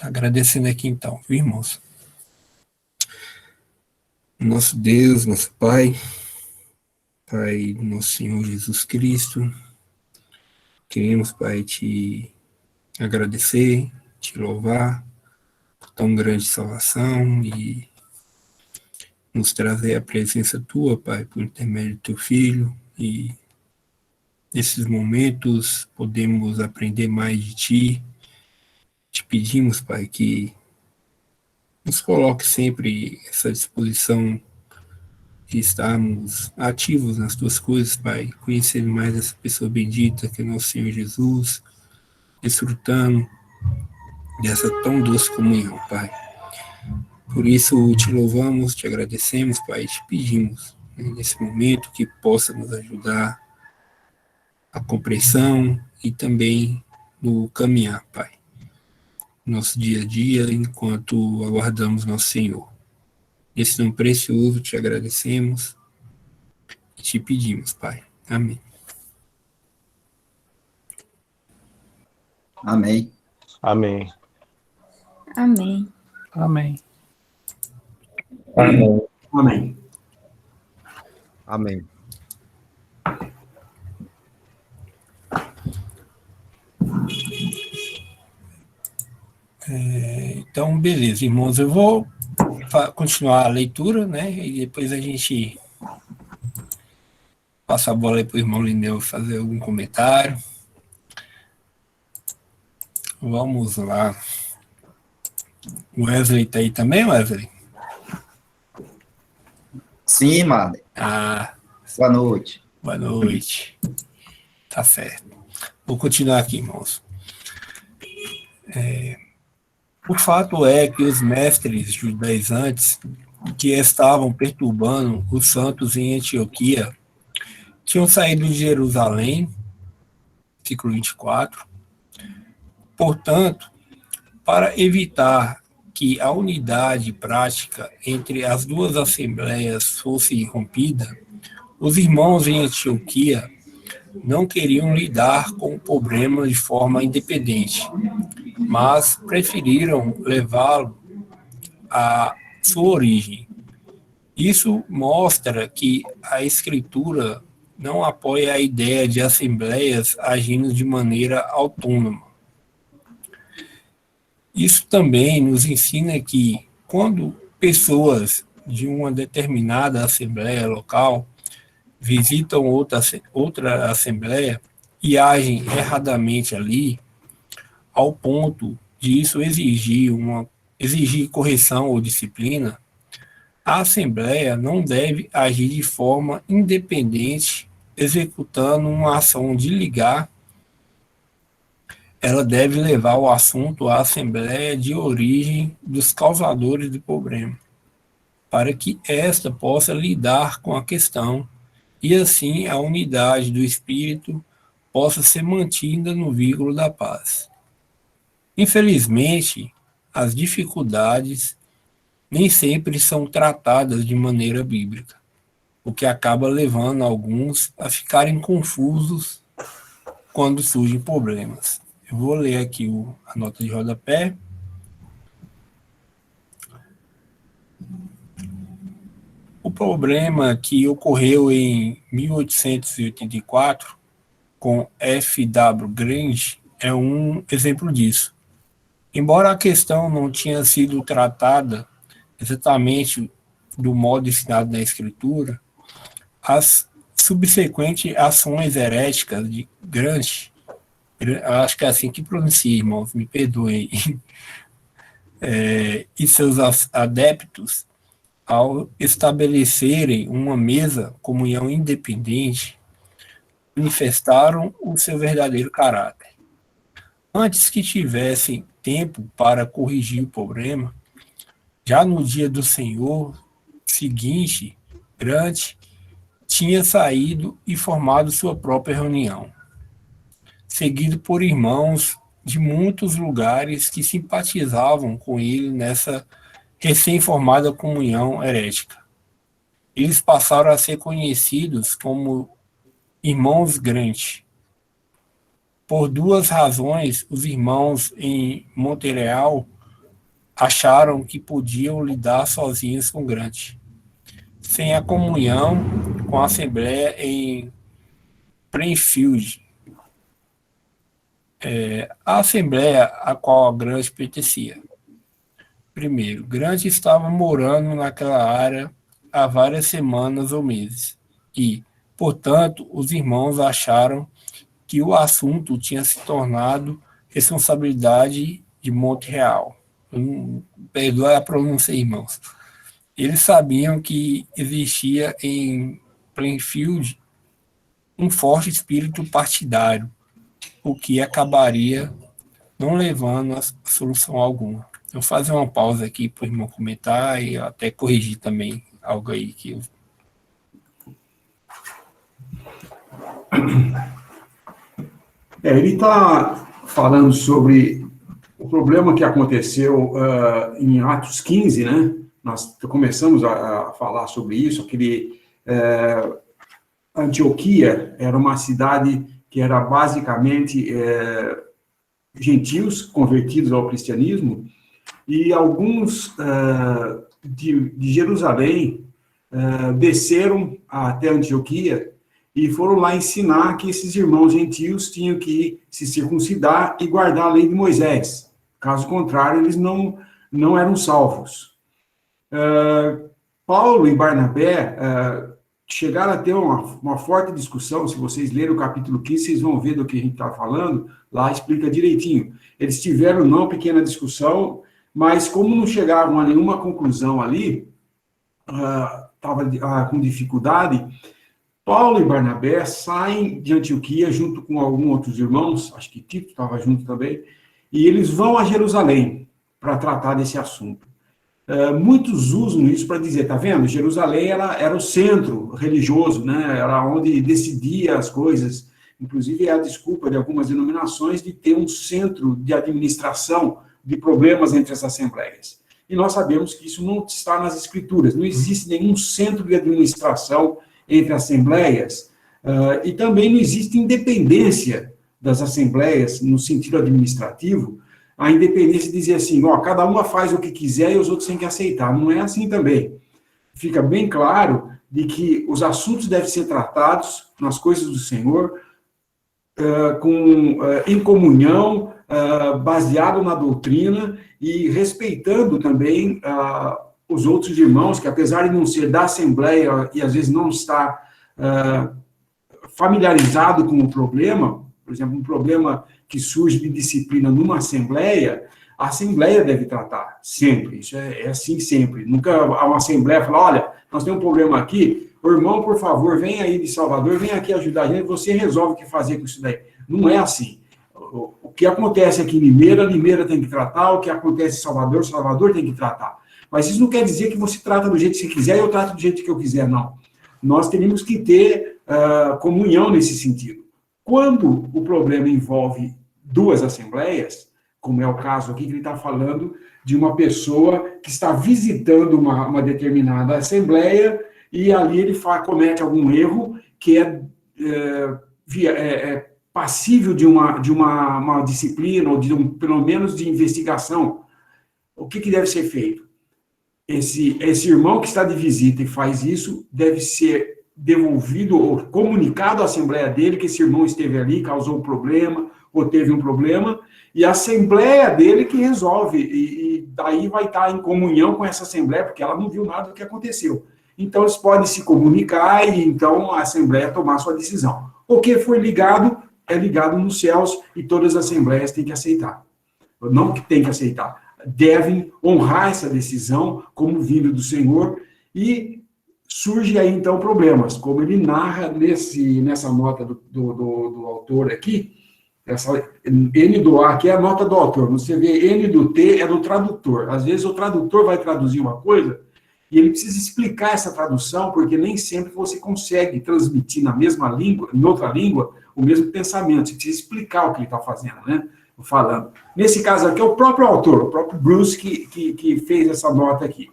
Agradecendo aqui então, viu, irmãos? Nosso Deus, nosso Pai, Pai do nosso Senhor Jesus Cristo, queremos, Pai, te agradecer, te louvar por tão grande salvação e nos trazer a presença Tua, Pai, por intermédio do Teu Filho, e nesses momentos podemos aprender mais de Ti. Te pedimos, Pai, que nos coloque sempre essa disposição de estarmos ativos nas tuas coisas, Pai, conhecendo mais essa pessoa bendita que é nosso Senhor Jesus, desfrutando dessa tão doce comunhão, Pai. Por isso te louvamos, te agradecemos, Pai, e te pedimos, né, nesse momento, que possa nos ajudar a compreensão e também no caminhar, Pai, nosso dia a dia, enquanto aguardamos nosso Senhor. Nesse nome precioso te agradecemos e te pedimos, Pai. Amém. Amém. Amém. Amém. Amém. Amém. Amém. Amém. Então, beleza, irmãos, eu vou continuar a leitura, né, e depois a gente passa a bola aí para o irmão Lineu fazer algum comentário. Vamos lá. O Wesley está aí também, Wesley? Sim, Madre. Boa noite. Boa noite. Tá certo. Vou continuar aqui, irmãos. O fato é que os mestres judaizantes que estavam perturbando os santos em Antioquia tinham saído de Jerusalém, versículo 24. Portanto, para evitar que a unidade prática entre as duas assembleias fosse rompida, os irmãos em Antioquia não queriam lidar com o problema de forma independente, mas preferiram levá-lo à sua origem. Isso mostra que a Escritura não apoia a ideia de assembleias agindo de maneira autônoma. Isso também nos ensina que, quando pessoas de uma determinada assembleia local visitam outra assembleia e agem erradamente ali, ao ponto de isso exigir correção ou disciplina, a assembleia não deve agir de forma independente, executando uma ação de ligar. Ela deve levar o assunto à assembleia de origem dos causadores do problema, para que esta possa lidar com a questão e assim a unidade do espírito possa ser mantida no vínculo da paz. Infelizmente, as dificuldades nem sempre são tratadas de maneira bíblica, o que acaba levando alguns a ficarem confusos quando surgem problemas. Eu vou ler aqui a nota de rodapé. O problema que ocorreu em 1884 com F.W. Grange é um exemplo disso. Embora a questão não tenha sido tratada exatamente do modo ensinado na Escritura, as subsequentes ações heréticas de Grange, acho que é assim que pronuncia, irmãos, me perdoem, e seus adeptos, ao estabelecerem uma mesa comunhão independente, manifestaram o seu verdadeiro caráter. Antes que tivessem tempo para corrigir o problema, já no dia do Senhor seguinte, Grant tinha saído e formado sua própria reunião, seguido por irmãos de muitos lugares que simpatizavam com ele nessa recém-formada comunhão herética. Eles passaram a ser conhecidos como irmãos Grant. Por duas razões, os irmãos em Montreal acharam que podiam lidar sozinhos com Grant, sem a comunhão com a Assembleia em Plainfield. A Assembleia a qual Grant pertencia. Primeiro, Grant estava morando naquela área há várias semanas ou meses e, portanto, os irmãos acharam que o assunto tinha se tornado responsabilidade de Montreal. Perdoe a pronúncia, irmãos. Eles sabiam que existia em Plainfield um forte espírito partidário, o que acabaria não levando a solução alguma. Eu vou fazer uma pausa aqui para o irmão comentar e até corrigir também algo aí que eu... Ele está falando sobre o problema que aconteceu em Atos 15, né? Nós começamos a falar sobre isso, Antioquia era uma cidade que era basicamente gentios convertidos ao cristianismo, e alguns de Jerusalém desceram até Antioquia e foram lá ensinar que esses irmãos gentios tinham que se circuncidar e guardar a lei de Moisés. Caso contrário, eles não eram salvos. Paulo e Barnabé chegaram a ter uma forte discussão. Se vocês lerem o capítulo 15, vocês vão ver do que a gente está falando, lá explica direitinho. Eles tiveram uma pequena discussão, mas como não chegavam a nenhuma conclusão ali, estava com dificuldade, Paulo e Barnabé saem de Antioquia junto com alguns outros irmãos, acho que Tito estava junto também, e eles vão a Jerusalém para tratar desse assunto. Muitos usam isso para dizer, tá vendo? Jerusalém era o centro religioso, né? Era onde decidia as coisas. Inclusive, é a desculpa de algumas denominações de ter um centro de administração de problemas entre as assembleias. E nós sabemos que isso não está nas Escrituras. Não existe nenhum centro de administração entre assembleias, e também não existe independência das assembleias no sentido administrativo. A independência de dizer assim, cada uma faz o que quiser e os outros têm que aceitar. Não é assim também. Fica bem claro de que os assuntos devem ser tratados nas coisas do Senhor, em comunhão, baseado na doutrina e respeitando também os outros irmãos, que apesar de não ser da Assembleia e às vezes não estar familiarizado com o problema, por exemplo, um problema que surge de disciplina numa Assembleia, a Assembleia deve tratar, sempre, isso é assim sempre. Nunca uma Assembleia fala, olha, nós temos um problema aqui, o irmão, por favor, vem aí de Salvador, vem aqui ajudar a gente, você resolve o que fazer com isso daí. Não é assim. O que acontece aqui em Limeira tem que tratar, o que acontece em Salvador tem que tratar. Mas isso não quer dizer que você trata do jeito que você quiser e eu trato do jeito que eu quiser, não. Nós teríamos que ter comunhão nesse sentido. Quando o problema envolve duas assembleias, como é o caso aqui, que ele está falando de uma pessoa que está visitando uma determinada assembleia e ali ele comete algum erro que é passível de uma disciplina ou pelo menos de investigação. O que deve ser feito? Esse irmão que está de visita e faz isso deve ser devolvido ou comunicado à assembleia dele que esse irmão esteve ali, causou um problema ou teve um problema, e a assembleia dele que resolve, e daí vai estar em comunhão com essa assembleia, porque ela não viu nada do que aconteceu. Então, eles podem se comunicar e, então, a assembleia tomar sua decisão. O que foi ligado, é ligado nos céus e todas as assembleias têm que aceitar. Não que tem que aceitar, devem honrar essa decisão como vindo do Senhor, e surge aí, então, problemas, como ele narra nessa nota do autor aqui. Essa N do A aqui é a nota do autor. Você vê N do T é do tradutor. Às vezes o tradutor vai traduzir uma coisa e ele precisa explicar essa tradução, porque nem sempre você consegue transmitir na mesma língua, em outra língua, o mesmo pensamento. Você precisa explicar o que ele está fazendo, né? Falando. Nesse caso aqui é o próprio autor, o próprio Bruce, que fez essa nota aqui.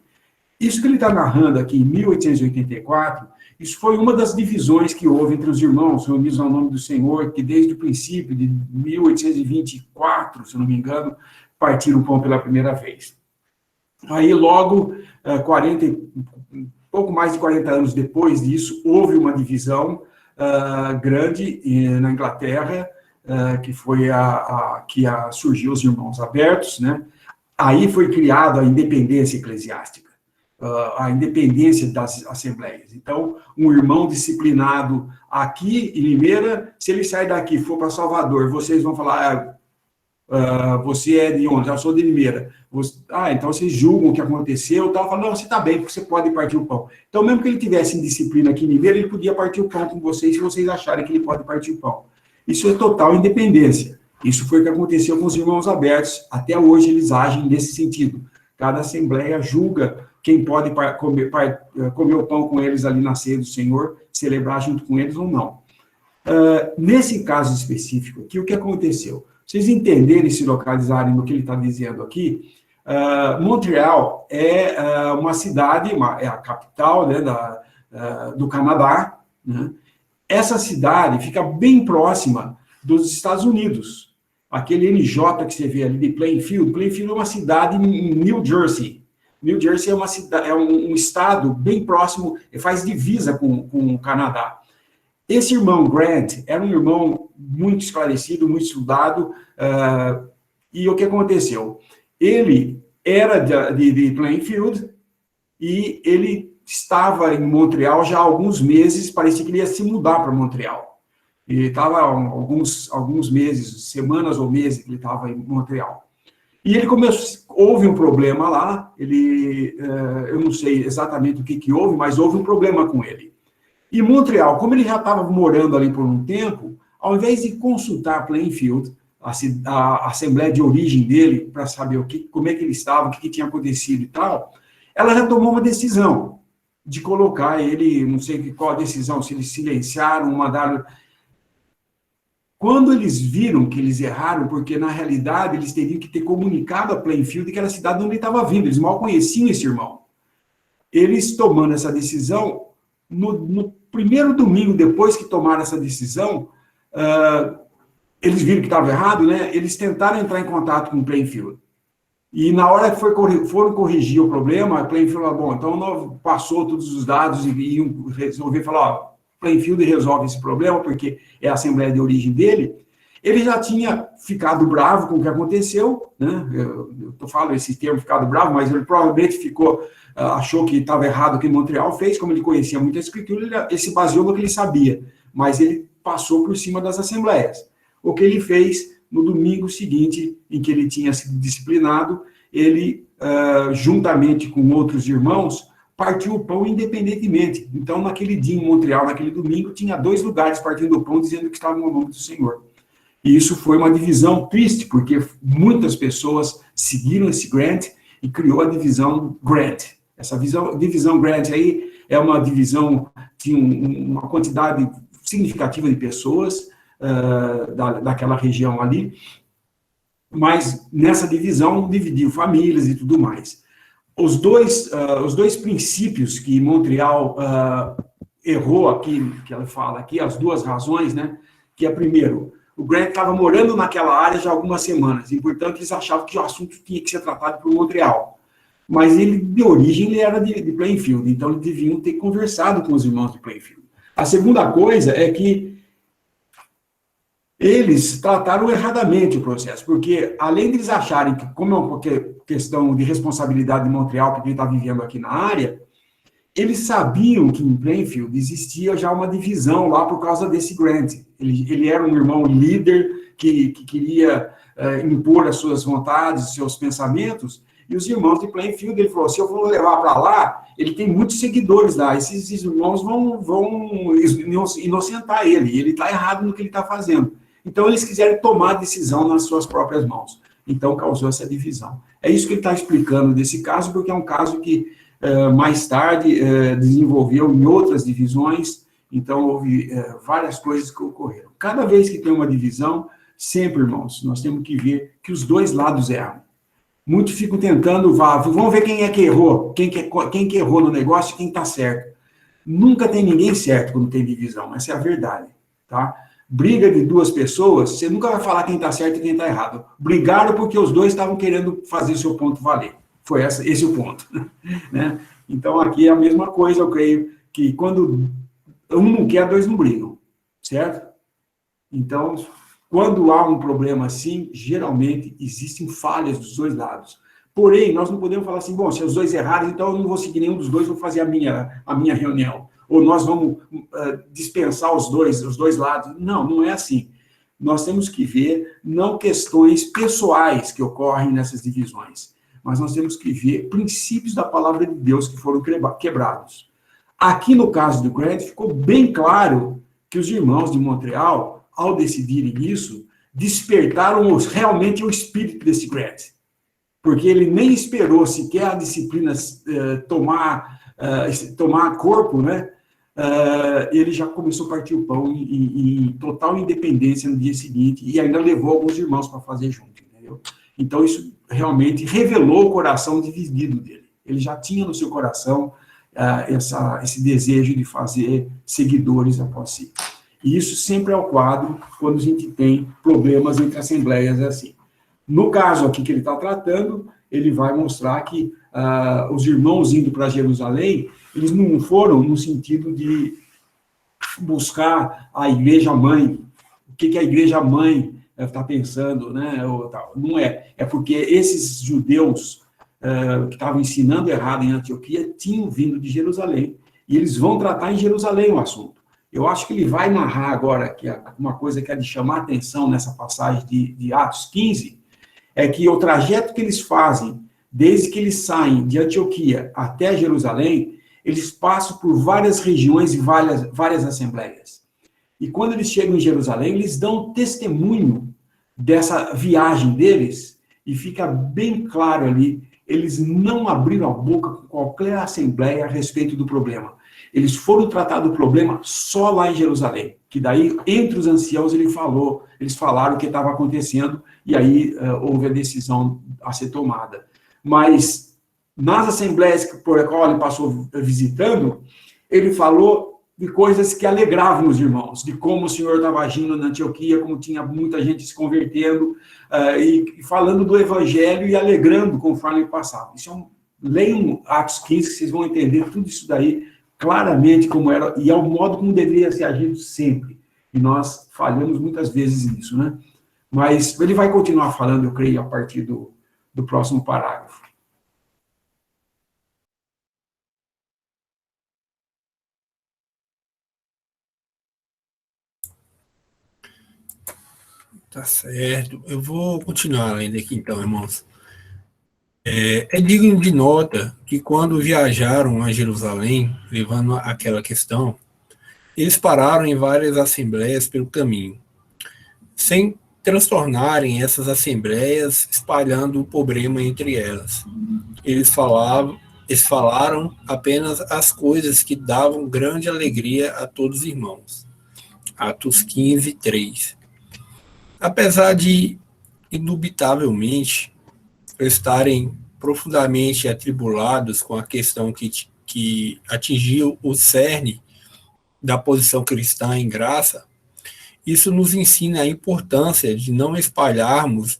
Isso que ele está narrando aqui em 1884, isso foi uma das divisões que houve entre os irmãos reunidos ao nome do Senhor, que desde o princípio de 1824, se não me engano, partiram o pão pela primeira vez. Aí, logo, pouco mais de 40 anos depois disso, houve uma divisão grande na Inglaterra, que foi que surgiu os Irmãos Abertos, né? Aí foi criada a independência eclesiástica, a independência das assembleias. Então, um irmão disciplinado aqui em Limeira, se ele sair daqui e for para Salvador, vocês vão falar, você é de onde? Eu sou de Limeira. Então vocês julgam o que aconteceu, tal. Fala, não, você está bem, porque você pode partir o pão. Então, mesmo que ele tivesse em disciplina aqui em Limeira, ele podia partir o pão com vocês, se vocês acharem que ele pode partir o pão. Isso é total independência. Isso foi o que aconteceu com os Irmãos Abertos. Até hoje eles agem nesse sentido. Cada assembleia julga quem pode comer o pão com eles ali na ceia do Senhor, celebrar junto com eles ou não. Nesse caso específico aqui, o que aconteceu? Vocês entenderem e se localizarem no que ele está dizendo aqui, Montreal é uma cidade, é a capital, né, do Canadá, né? Essa cidade fica bem próxima dos Estados Unidos. Aquele NJ que você vê ali de Plainfield, Plainfield é uma cidade em New Jersey. New Jersey é um estado bem próximo, faz divisa com o Canadá. Esse irmão Grant era um irmão muito esclarecido, muito estudado, e o que aconteceu? Ele era de Plainfield e ele estava em Montreal já há alguns meses, parecia que ele ia se mudar para Montreal. Ele estava alguns meses, semanas ou meses que ele estava em Montreal. E ele houve um problema lá, eu não sei exatamente o que houve, mas houve um problema com ele. E Montreal, como ele já estava morando ali por um tempo, ao invés de consultar Plainfield, a assembleia de origem dele, para saber como é que ele estava, o que tinha acontecido e tal, ela já tomou uma decisão de colocar ele, não sei qual a decisão, se eles silenciaram, mandaram. Quando eles viram que eles erraram, porque na realidade eles teriam que ter comunicado a Plainfield que era a cidade onde ele estava vindo, eles mal conheciam esse irmão. Eles tomando essa decisão, no primeiro domingo depois que tomaram essa decisão, eles viram que estava errado, né? Eles tentaram entrar em contato com o Plainfield. E na hora que foram corrigir o problema, a Plainfield falou, bom, então passou todos os dados e iam resolver, falar, Plainfield resolve esse problema, porque é a assembleia de origem dele. Ele já tinha ficado bravo com o que aconteceu, né? Eu falo esse termo, ficado bravo, mas ele provavelmente achou que estava errado o que Montreal fez, como ele conhecia muito a escritura, ele se baseou no que ele sabia, mas ele passou por cima das assembleias. O que ele fez no domingo seguinte, em que ele tinha sido disciplinado, ele, juntamente com outros irmãos, partiu o pão independentemente. Então, naquele dia em Montreal, naquele domingo, tinha 2 lugares partindo o pão, dizendo que estava no nome do Senhor. E isso foi uma divisão triste, porque muitas pessoas seguiram esse Grant e criou a divisão Grant. Essa divisão Grant aí é uma divisão, tinha uma quantidade significativa de pessoas daquela região ali, mas nessa divisão dividiu famílias e tudo mais. Os dois princípios que Montreal errou aqui, que ela fala aqui, as 2 razões, né, que é, primeiro, o Grant estava morando naquela área já há algumas semanas, e, portanto, eles achavam que o assunto tinha que ser tratado por Montreal. Mas ele, de origem, ele era de Plainfield, então eles deviam ter conversado com os irmãos de Plainfield. A segunda coisa é que eles trataram erradamente o processo, porque, além de eles acharem que, como é uma questão de responsabilidade de Montreal, que a gente está vivendo aqui na área, eles sabiam que em Plainfield existia já uma divisão lá por causa desse Grant. Ele era um irmão líder que queria impor as suas vontades, os seus pensamentos, e os irmãos de Plainfield, ele falou, se eu vou levar para lá, ele tem muitos seguidores lá, esses irmãos vão inocentar ele está errado no que ele está fazendo. Então, eles quiseram tomar a decisão nas suas próprias mãos. Então, causou essa divisão. É isso que ele está explicando desse caso, porque é um caso que, mais tarde, desenvolveu em outras divisões. Então, houve várias coisas que ocorreram. Cada vez que tem uma divisão, sempre, irmãos, nós temos que ver que os 2 lados erram. Muitos ficam tentando, vamos ver quem é que errou, quem que errou no negócio e quem está certo. Nunca tem ninguém certo quando tem divisão, essa é a verdade, tá? Briga de 2 pessoas, você nunca vai falar quem está certo e quem está errado. Brigaram porque os 2 estavam querendo fazer seu ponto valer. Foi esse o ponto. Né? Então, aqui é a mesma coisa, eu creio que quando um não quer, dois não brigam, certo? Então, quando há um problema assim, geralmente existem falhas dos dois lados. Porém, nós não podemos falar assim, bom, se os dois erraram, então eu não vou seguir nenhum dos dois, vou fazer a minha reunião. Ou nós vamos dispensar os dois lados. Não, não é assim. Nós temos que ver não questões pessoais que ocorrem nessas divisões, mas nós temos que ver princípios da palavra de Deus que foram quebrados. Aqui no caso do Grant, ficou bem claro que os irmãos de Montreal, ao decidirem isso, despertaram realmente o espírito desse Grant. Porque ele nem esperou sequer a disciplina tomar corpo, né? Ele já começou a partir o pão em total independência no dia seguinte e ainda levou alguns irmãos para fazer junto, entendeu? Então, isso realmente revelou o coração dividido dele. Ele já tinha no seu coração esse desejo de fazer seguidores após si. E isso sempre é o quadro quando a gente tem problemas entre assembleias assim. No caso aqui que ele está tratando, ele vai mostrar que os irmãos indo para Jerusalém, eles não foram no sentido de buscar a igreja-mãe, o que a igreja-mãe está pensando, né? Não é. É porque esses judeus que estavam ensinando errado em Antioquia tinham vindo de Jerusalém, e eles vão tratar em Jerusalém o assunto. Eu acho que ele vai narrar agora que uma coisa que é de chamar a atenção nessa passagem de Atos 15, é que o trajeto que eles fazem, desde que eles saem de Antioquia até Jerusalém, eles passam por várias regiões e várias assembleias. E quando eles chegam em Jerusalém, eles dão testemunho dessa viagem deles, e fica bem claro ali, eles não abriram a boca com qualquer assembleia a respeito do problema. Eles foram tratar do problema só lá em Jerusalém, que daí, entre os anciãos, eles falaram o que estava acontecendo, e aí houve a decisão a ser tomada. Mas, nas assembleias por qual ele passou visitando, ele falou de coisas que alegravam os irmãos, de como o Senhor estava agindo na Antioquia, como tinha muita gente se convertendo, e falando do Evangelho e alegrando conforme ele passava. Leiam Atos 15, que vocês vão entender tudo isso daí, claramente como era, e ao modo como deveria ser agido sempre. E nós falhamos muitas vezes nisso, né? Mas ele vai continuar falando, eu creio, a partir do próximo parágrafo. Tá certo. Eu vou continuar lendo aqui, então, irmãos. É digno de nota que quando viajaram a Jerusalém, levando aquela questão, eles pararam em várias assembleias pelo caminho, sem transtornarem essas assembleias, espalhando o problema entre elas. Eles falaram apenas as coisas que davam grande alegria a todos os irmãos. Atos 15, 3. Apesar de, indubitavelmente, estarem profundamente atribulados com a questão que atingiu o cerne da posição cristã em graça, isso nos ensina a importância de não espalharmos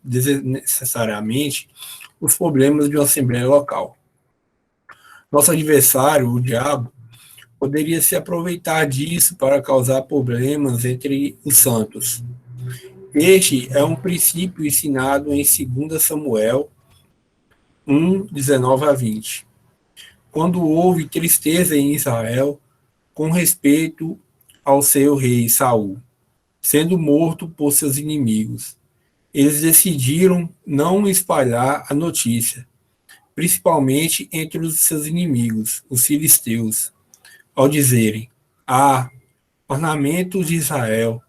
desnecessariamente os problemas de uma assembleia local. Nosso adversário, o diabo, poderia se aproveitar disso para causar problemas entre os santos. Este é um princípio ensinado em 2 Samuel 1, 19 a 20. Quando houve tristeza em Israel com respeito ao seu rei Saul, sendo morto por seus inimigos, eles decidiram não espalhar a notícia, principalmente entre os seus inimigos, os filisteus, ao dizerem: ornamentos de Israel,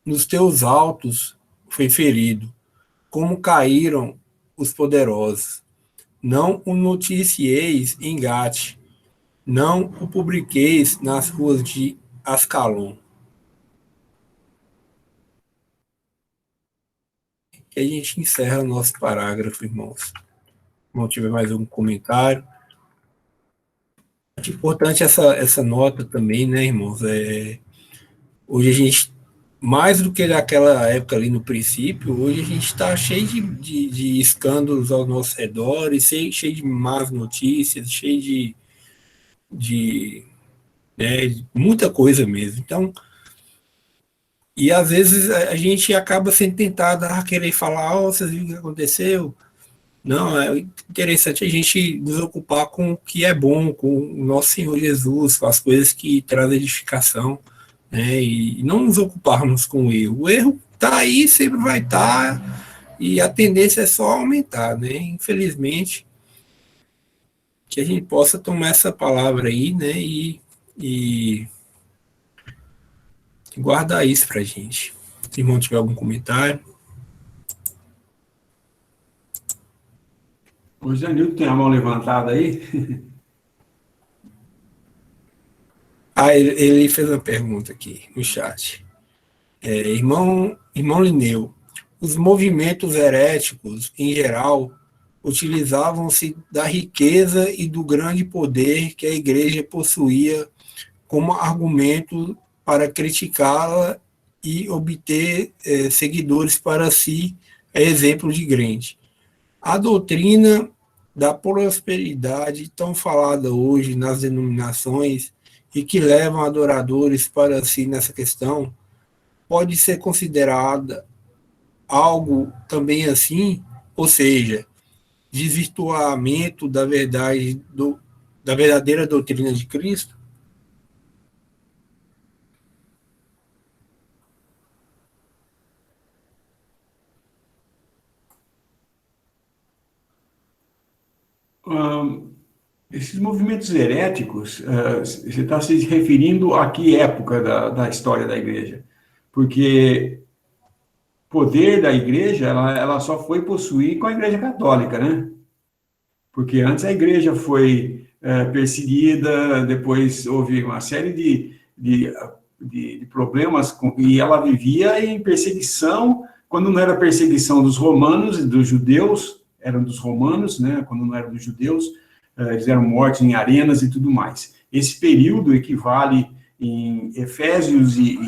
nos teus altos foi ferido, como caíram os poderosos. Não o noticieis em Gate, não o publiqueis nas ruas de Ascalon. E a gente encerra o nosso parágrafo, irmãos. Se não tiver mais algum comentário. É importante essa nota também, né, irmãos? Hoje a gente mais do que naquela época ali no princípio, hoje a gente está cheio de escândalos ao nosso redor, e cheio de más notícias, cheio de muita coisa mesmo. Então, e às vezes a gente acaba sendo tentado a querer falar, vocês viram o que aconteceu? Não, é interessante a gente nos ocupar com o que é bom, com o nosso Senhor Jesus, com as coisas que trazem edificação, né? E não nos ocuparmos com o erro. O erro está aí, sempre vai estar, e a tendência é só aumentar, né? Infelizmente, que a gente possa tomar essa palavra aí, né? E guardar isso para a gente. Se o irmão tiver algum comentário. O Janilton tem a mão levantada aí? Ele fez uma pergunta aqui no chat. Irmão Lineu, os movimentos heréticos, em geral, utilizavam-se da riqueza e do grande poder que a igreja possuía como argumento para criticá-la e obter seguidores para si, exemplo de crente. A doutrina da prosperidade, tão falada hoje nas denominações e que levam adoradores para si nessa questão, pode ser considerada algo também assim, ou seja, desvirtuamento da verdade, da verdadeira doutrina de Cristo? Esses movimentos heréticos, você está se referindo a que época da história da igreja? Porque poder da igreja, ela só foi possuir com a igreja católica, né? Porque antes a igreja foi perseguida, depois houve uma série de problemas, e ela vivia em perseguição, quando não era perseguição dos romanos e dos judeus, eram dos romanos, né? Quando não eram dos judeus, eles eram mortos em arenas e tudo mais. Esse período equivale em Efésios e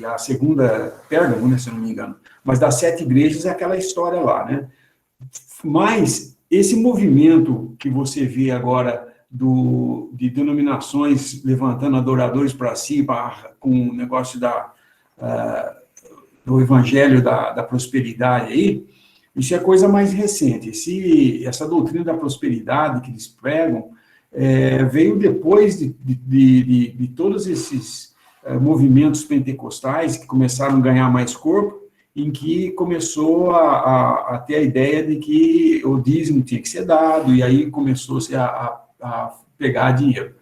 a segunda Pérgamo, né, se eu não me engano. Mas das 7 igrejas é aquela história lá, né? Mas esse movimento que você vê agora de denominações levantando adoradores para si, com o negócio do evangelho da prosperidade aí, isso é coisa mais recente. Essa doutrina da prosperidade que eles pregam veio depois de todos esses movimentos pentecostais que começaram a ganhar mais corpo, em que começou a ter a ideia de que o dízimo tinha que ser dado, e aí começou-se a pegar dinheiro.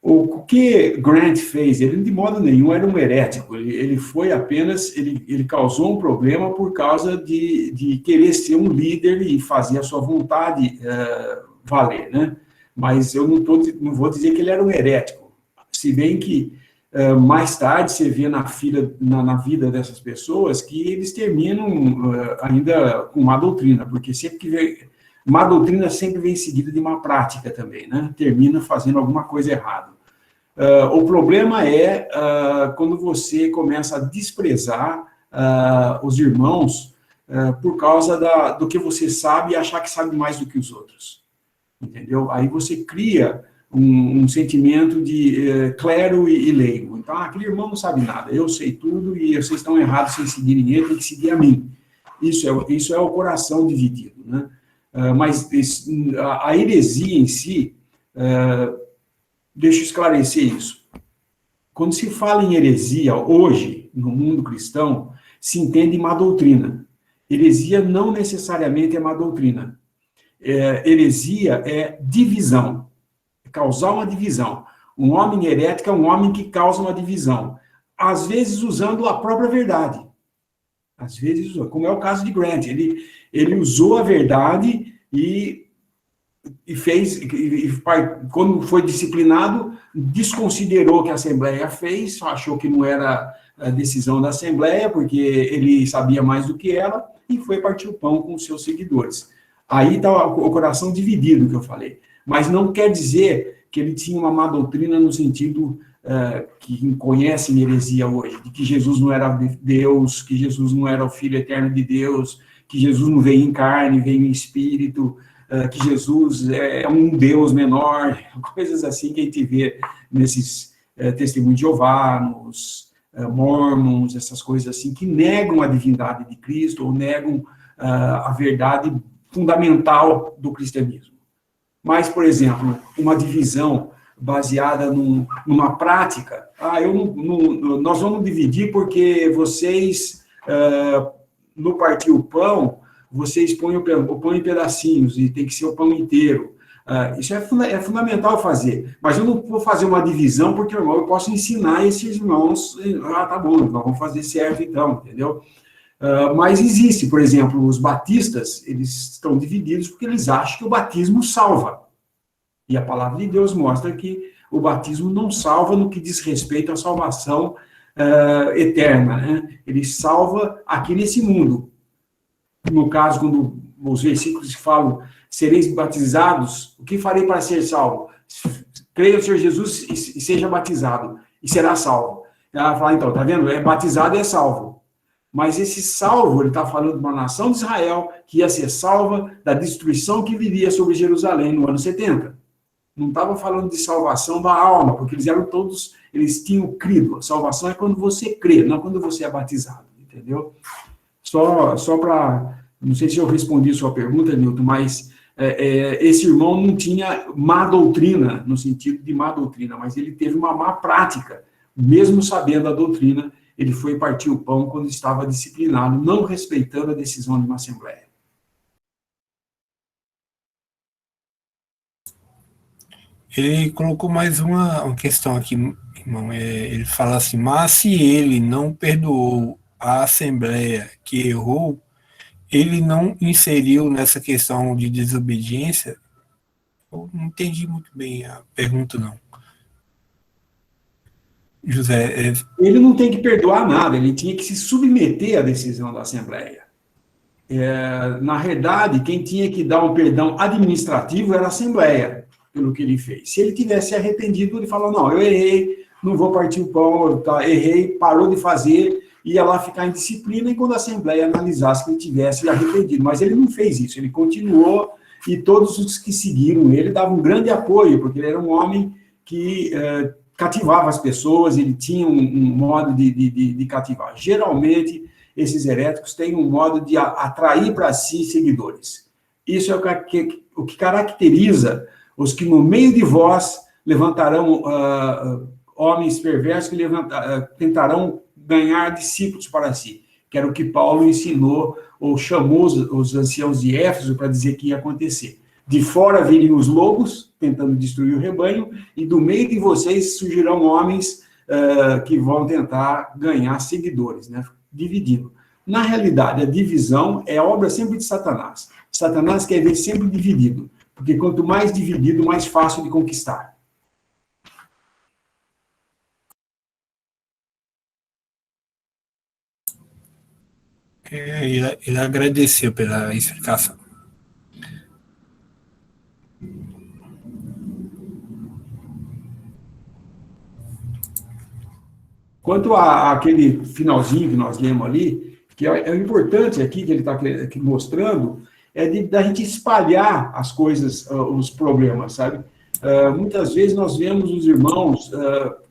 O que Grant fez, ele de modo nenhum era um herético, ele foi apenas, ele causou um problema por causa de querer ser um líder e fazer a sua vontade valer, né? Mas eu não vou dizer que ele era um herético, se bem que mais tarde você vê na vida dessas pessoas que eles terminam ainda com má doutrina, porque sempre que vem, má doutrina sempre vem seguida de má prática também, né? Termina fazendo alguma coisa errada. O problema é quando você começa a desprezar os irmãos por causa do que você sabe e achar que sabe mais do que os outros. Entendeu? Aí você cria um sentimento de clero e leigo. Então, aquele irmão não sabe nada, eu sei tudo e vocês estão errados sem seguirem ele, tem que seguir a mim. Isso é o coração dividido, né? Mas a heresia em si, deixa eu esclarecer isso. Quando se fala em heresia hoje, no mundo cristão, se entende má doutrina. Heresia não necessariamente é má doutrina. Heresia é divisão, causar uma divisão. Um homem herético é um homem que causa uma divisão, às vezes usando a própria verdade. Às vezes, como é o caso de Grant, ele usou a verdade e fez, quando foi disciplinado, desconsiderou o que a Assembleia fez, achou que não era a decisão da Assembleia, porque ele sabia mais do que ela, e foi partir o pão com os seus seguidores. Aí está o coração dividido, que eu falei. Mas não quer dizer que ele tinha uma má doutrina no sentido que conhecem heresia hoje, de que Jesus não era Deus, que Jesus não era o Filho eterno de Deus, que Jesus não veio em carne, veio em espírito, que Jesus é um Deus menor, coisas assim que a gente vê nesses testemunhos de Jeová, nos mormons, essas coisas assim, que negam a divindade de Cristo ou negam a verdade fundamental do cristianismo. Mas, por exemplo, uma divisão baseada numa prática, nós vamos dividir porque vocês, no partir o pão, vocês põem o pão em pedacinhos, e tem que ser o pão inteiro. Isso é fundamental fazer, mas eu não vou fazer uma divisão, porque, irmão, eu posso ensinar esses irmãos, tá bom, nós vamos fazer certo então, entendeu? Mas existe, por exemplo, os batistas, eles estão divididos porque eles acham que o batismo salva. E a palavra de Deus mostra que o batismo não salva no que diz respeito à salvação eterna, né? Ele salva aqui nesse mundo. No caso, quando os versículos falam, sereis batizados, o que farei para ser salvo? Creia no Senhor Jesus e seja batizado, e será salvo. Ela fala, então, tá vendo? É batizado e é salvo. Mas esse salvo, ele está falando de uma nação de Israel que ia ser salva da destruição que viria sobre Jerusalém no ano 70. Não estava falando de salvação da alma, porque eles tinham crido. A salvação é quando você crê, não quando você é batizado, entendeu? Só para... Não sei se eu respondi a sua pergunta, Nilton, mas esse irmão não tinha má doutrina, no sentido de má doutrina, mas ele teve uma má prática. Mesmo sabendo a doutrina, ele foi partir o pão quando estava disciplinado, não respeitando a decisão de uma assembleia. Ele colocou mais uma questão aqui, irmão. Ele fala assim, mas se ele não perdoou a assembleia que errou, ele não inseriu nessa questão de desobediência? Eu não entendi muito bem a pergunta, não. José... Ele não tem que perdoar nada, ele tinha que se submeter à decisão da assembleia. Na verdade, quem tinha que dar um perdão administrativo era a assembleia, pelo que ele fez. Se ele tivesse arrependido, ele falou, não, eu errei, não vou partir o pão, errei, parou de fazer, ia lá ficar em disciplina, e quando a assembleia analisasse que ele tivesse arrependido. Mas ele não fez isso, ele continuou, e todos os que seguiram ele davam um grande apoio, porque ele era um homem que cativava as pessoas, ele tinha um modo de cativar. Geralmente, esses heréticos têm um modo de atrair para si seguidores. Isso é o que caracteriza os que no meio de vós levantarão homens perversos que tentarão ganhar discípulos para si, que era o que Paulo ensinou, ou chamou os anciãos de Éfeso para dizer que ia acontecer. De fora virem os lobos, tentando destruir o rebanho, e do meio de vocês surgirão homens que vão tentar ganhar seguidores, né? Dividindo. Na realidade, a divisão é obra sempre de Satanás. Satanás quer ver sempre dividido, porque quanto mais dividido, mais fácil de conquistar. Ele agradeceu pela explicação. Quanto àquele finalzinho que nós lemos ali, que é importante aqui, que ele está mostrando, da gente espalhar as coisas, os problemas, sabe? Muitas vezes nós vemos os irmãos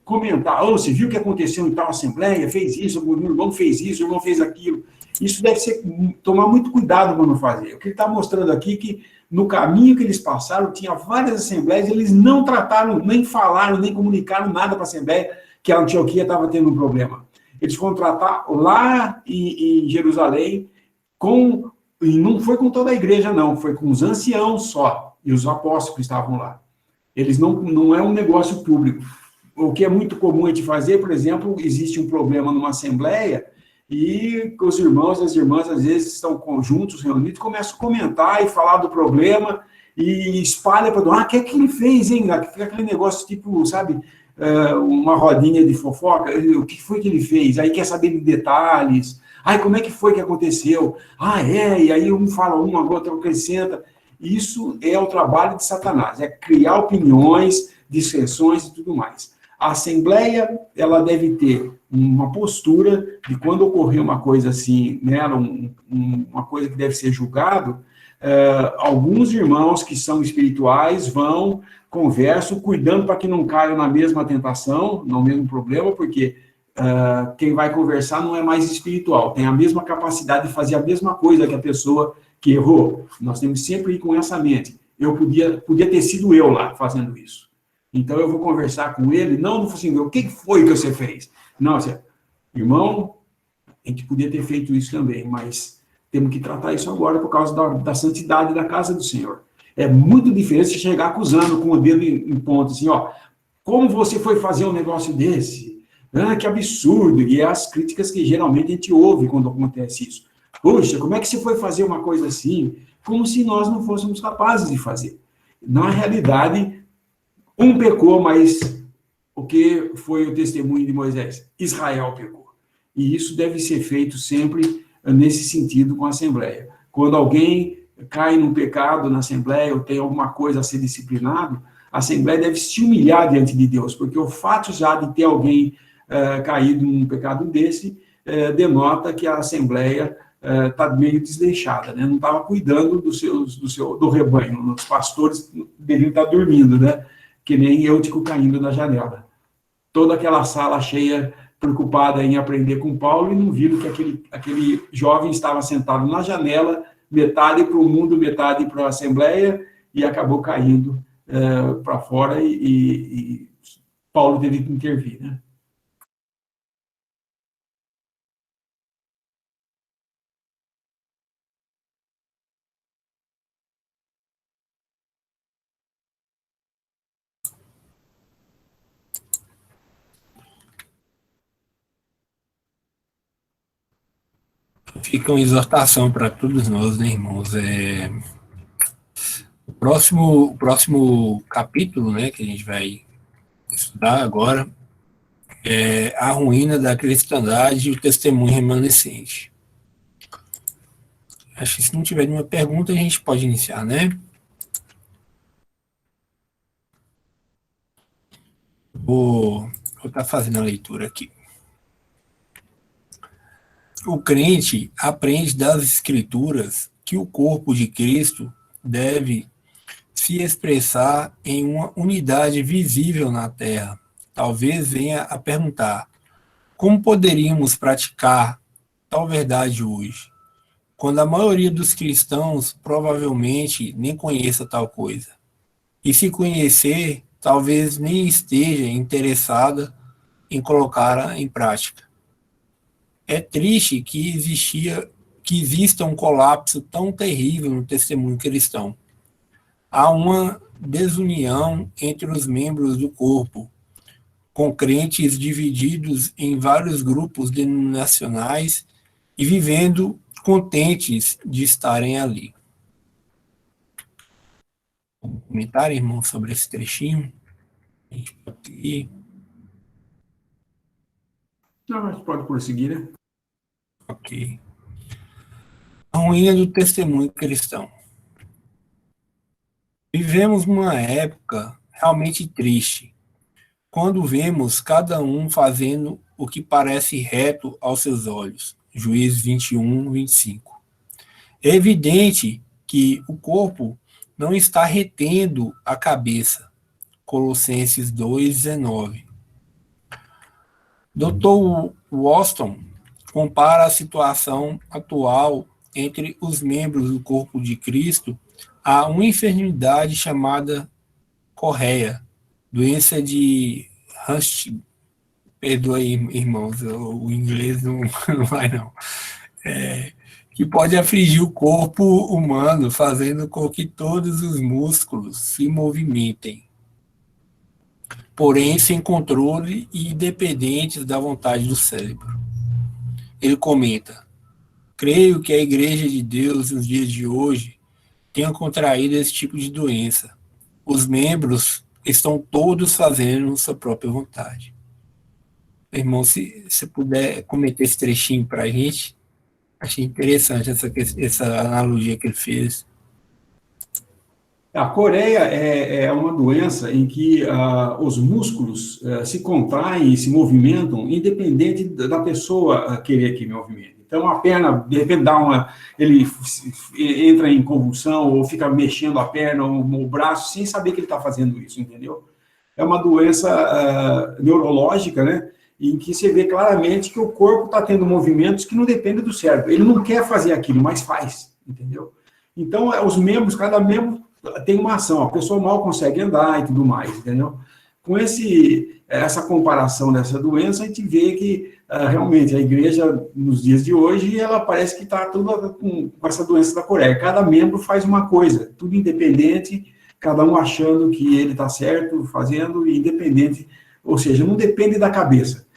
comentar, você viu o que aconteceu em tal assembleia, fez isso, o irmão fez isso, o irmão fez aquilo. Isso deve ser, tomar muito cuidado para não fazer. O que ele está mostrando aqui é que no caminho que eles passaram, tinha várias assembleias, eles não trataram, nem falaram, nem comunicaram nada para a assembleia, que a Antioquia estava tendo um problema. Eles foram tratar lá em Jerusalém, e não foi com toda a igreja, não, foi com os anciãos só, e os apóstolos que estavam lá. Eles não é um negócio público. O que é muito comum a gente fazer, por exemplo, existe um problema numa assembleia, e os irmãos e as irmãs, às vezes, estão juntos, reunidos, começam a comentar e falar do problema, e espalha para o que é que ele fez, hein? Fica aquele negócio tipo, sabe, uma rodinha de fofoca, o que foi que ele fez? Aí quer saber de detalhes, como é que foi que aconteceu? E aí um fala uma, outra acrescenta. Isso é o trabalho de Satanás, é criar opiniões, dissensões e tudo mais. A Assembleia, ela deve ter uma postura de quando ocorrer uma coisa assim, né, uma coisa que deve ser julgado, alguns irmãos que são espirituais vão, conversam, cuidando para que não caiam na mesma tentação, no mesmo problema, porque quem vai conversar não é mais espiritual, tem a mesma capacidade de fazer a mesma coisa que a pessoa que errou. Nós temos sempre ir com essa mente. Eu podia ter sido eu lá fazendo isso. Então eu vou conversar com ele, não assim, o que foi que você fez? Não, assim, irmão, a gente podia ter feito isso também, mas temos que tratar isso agora por causa da santidade da casa do Senhor. É muito diferente você chegar acusando com o dedo em ponto, assim, ó, como você foi fazer um negócio desse? Ah, que absurdo! E é as críticas que geralmente a gente ouve quando acontece isso. Poxa, como é que você foi fazer uma coisa assim? Como se nós não fôssemos capazes de fazer. Na realidade, um pecou, mas o que foi o testemunho de Moisés? Israel pecou. E isso deve ser feito sempre nesse sentido com a Assembleia. Quando alguém cai num pecado na Assembleia ou tem alguma coisa a ser disciplinado, a Assembleia deve se humilhar diante de Deus, porque o fato já de ter alguém caído num pecado desse denota que a Assembleia está meio desleixada, né? Não estava cuidando do rebanho, os pastores deviam estar dormindo, né? Que nem Eutico caindo na janela. Toda aquela sala cheia, preocupada em aprender com Paulo, e não viram que aquele jovem estava sentado na janela, metade para o mundo, metade para a Assembleia, e acabou caindo para fora, e Paulo teve que intervir, né? Fica uma exortação para todos nós, né, irmãos? O próximo capítulo, né, que a gente vai estudar agora é a ruína da cristandade e o testemunho remanescente. Acho que se não tiver nenhuma pergunta, a gente pode iniciar, né? Vou estar fazendo a leitura aqui. O crente aprende das Escrituras que o corpo de Cristo deve se expressar em uma unidade visível na Terra. Talvez venha a perguntar: como poderíamos praticar tal verdade hoje, quando a maioria dos cristãos provavelmente nem conheça tal coisa? E se conhecer, talvez nem esteja interessada em colocá-la em prática. É triste que exista um colapso tão terrível no testemunho cristão. Há uma desunião entre os membros do corpo, com crentes divididos em vários grupos denominacionais e vivendo contentes de estarem ali. Um comentário, irmão, sobre esse trechinho? A gente pode ir. Não, mas pode prosseguir, né? Ok. A ruína do testemunho cristão. Vivemos uma época realmente triste, quando vemos cada um fazendo o que parece reto aos seus olhos. Juízes 21, 25. É evidente que o corpo não está retendo a cabeça. Colossenses 2:19. Dr. Waston compara a situação atual entre os membros do corpo de Cristo a uma enfermidade chamada correia, doença de Huntington. Perdoe, irmãos, o inglês não vai não. Que pode afligir o corpo humano, fazendo com que todos os músculos se movimentem, porém sem controle e dependentes da vontade do cérebro. Ele comenta: creio que a Igreja de Deus nos dias de hoje tenha contraído esse tipo de doença. Os membros estão todos fazendo sua própria vontade. Irmão, se você puder comentar esse trechinho para a gente, achei interessante essa analogia que ele fez. A coreia é uma doença em que os músculos se contraem e se movimentam independente da pessoa querer que movimente. Então, a perna, de repente, ele entra em convulsão ou fica mexendo a perna ou o braço sem saber que ele está fazendo isso, entendeu? É uma doença neurológica, né? Em que você vê claramente que o corpo está tendo movimentos que não dependem do cérebro. Ele não quer fazer aquilo, mas faz, entendeu? Então, os membros, cada membro tem uma ação, a pessoa mal consegue andar e tudo mais, entendeu? Com essa comparação dessa doença, a gente vê que realmente a igreja, nos dias de hoje, ela parece que está tudo com essa doença da Coreia. Cada membro faz uma coisa, tudo independente, cada um achando que ele está certo, fazendo, independente, ou seja, não depende da cabeça.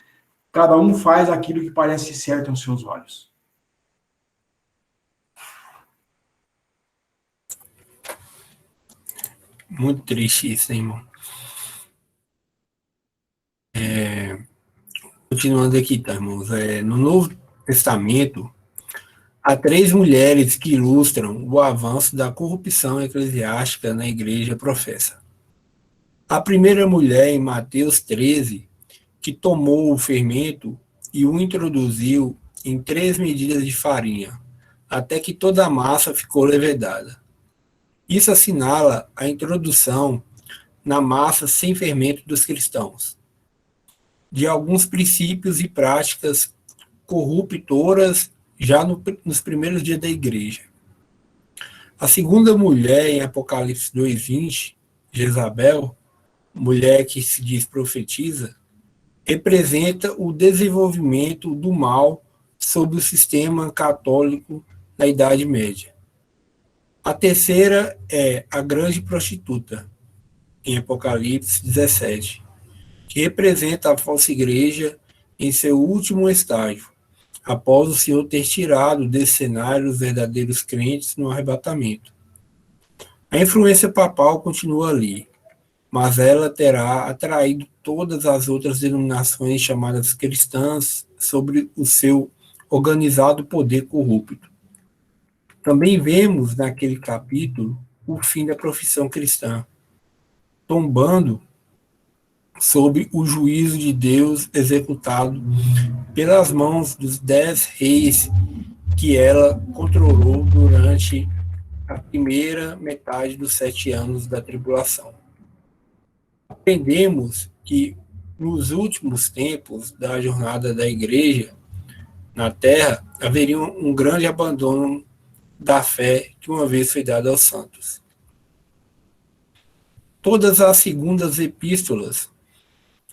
Cada um faz aquilo que parece certo aos seus olhos. Muito triste isso, hein, irmão? Continuando aqui, tá, irmãos? No Novo Testamento, há 3 mulheres que ilustram o avanço da corrupção eclesiástica na igreja professa. A primeira mulher, em Mateus 13, que tomou o fermento e o introduziu em 3 medidas de farinha, até que toda a massa ficou levedada. Isso assinala a introdução na massa sem fermento dos cristãos, de alguns princípios e práticas corruptoras já nos primeiros dias da igreja. A segunda mulher, em Apocalipse 2:20, Jezabel, mulher que se diz profetiza, representa o desenvolvimento do mal sob o sistema católico na Idade Média. A terceira é a grande prostituta, em Apocalipse 17, que representa a falsa igreja em seu último estágio, após o Senhor ter tirado desse cenário os verdadeiros crentes no arrebatamento. A influência papal continua ali, mas ela terá atraído todas as outras denominações chamadas cristãs sobre o seu organizado poder corrupto. Também vemos naquele capítulo o fim da profissão cristã, tombando sob o juízo de Deus executado pelas mãos dos 10 reis que ela controlou durante a primeira metade dos 7 anos da tribulação. Aprendemos que nos últimos tempos da jornada da igreja na Terra haveria um grande abandono da fé que uma vez foi dada aos santos. Todas as segundas epístolas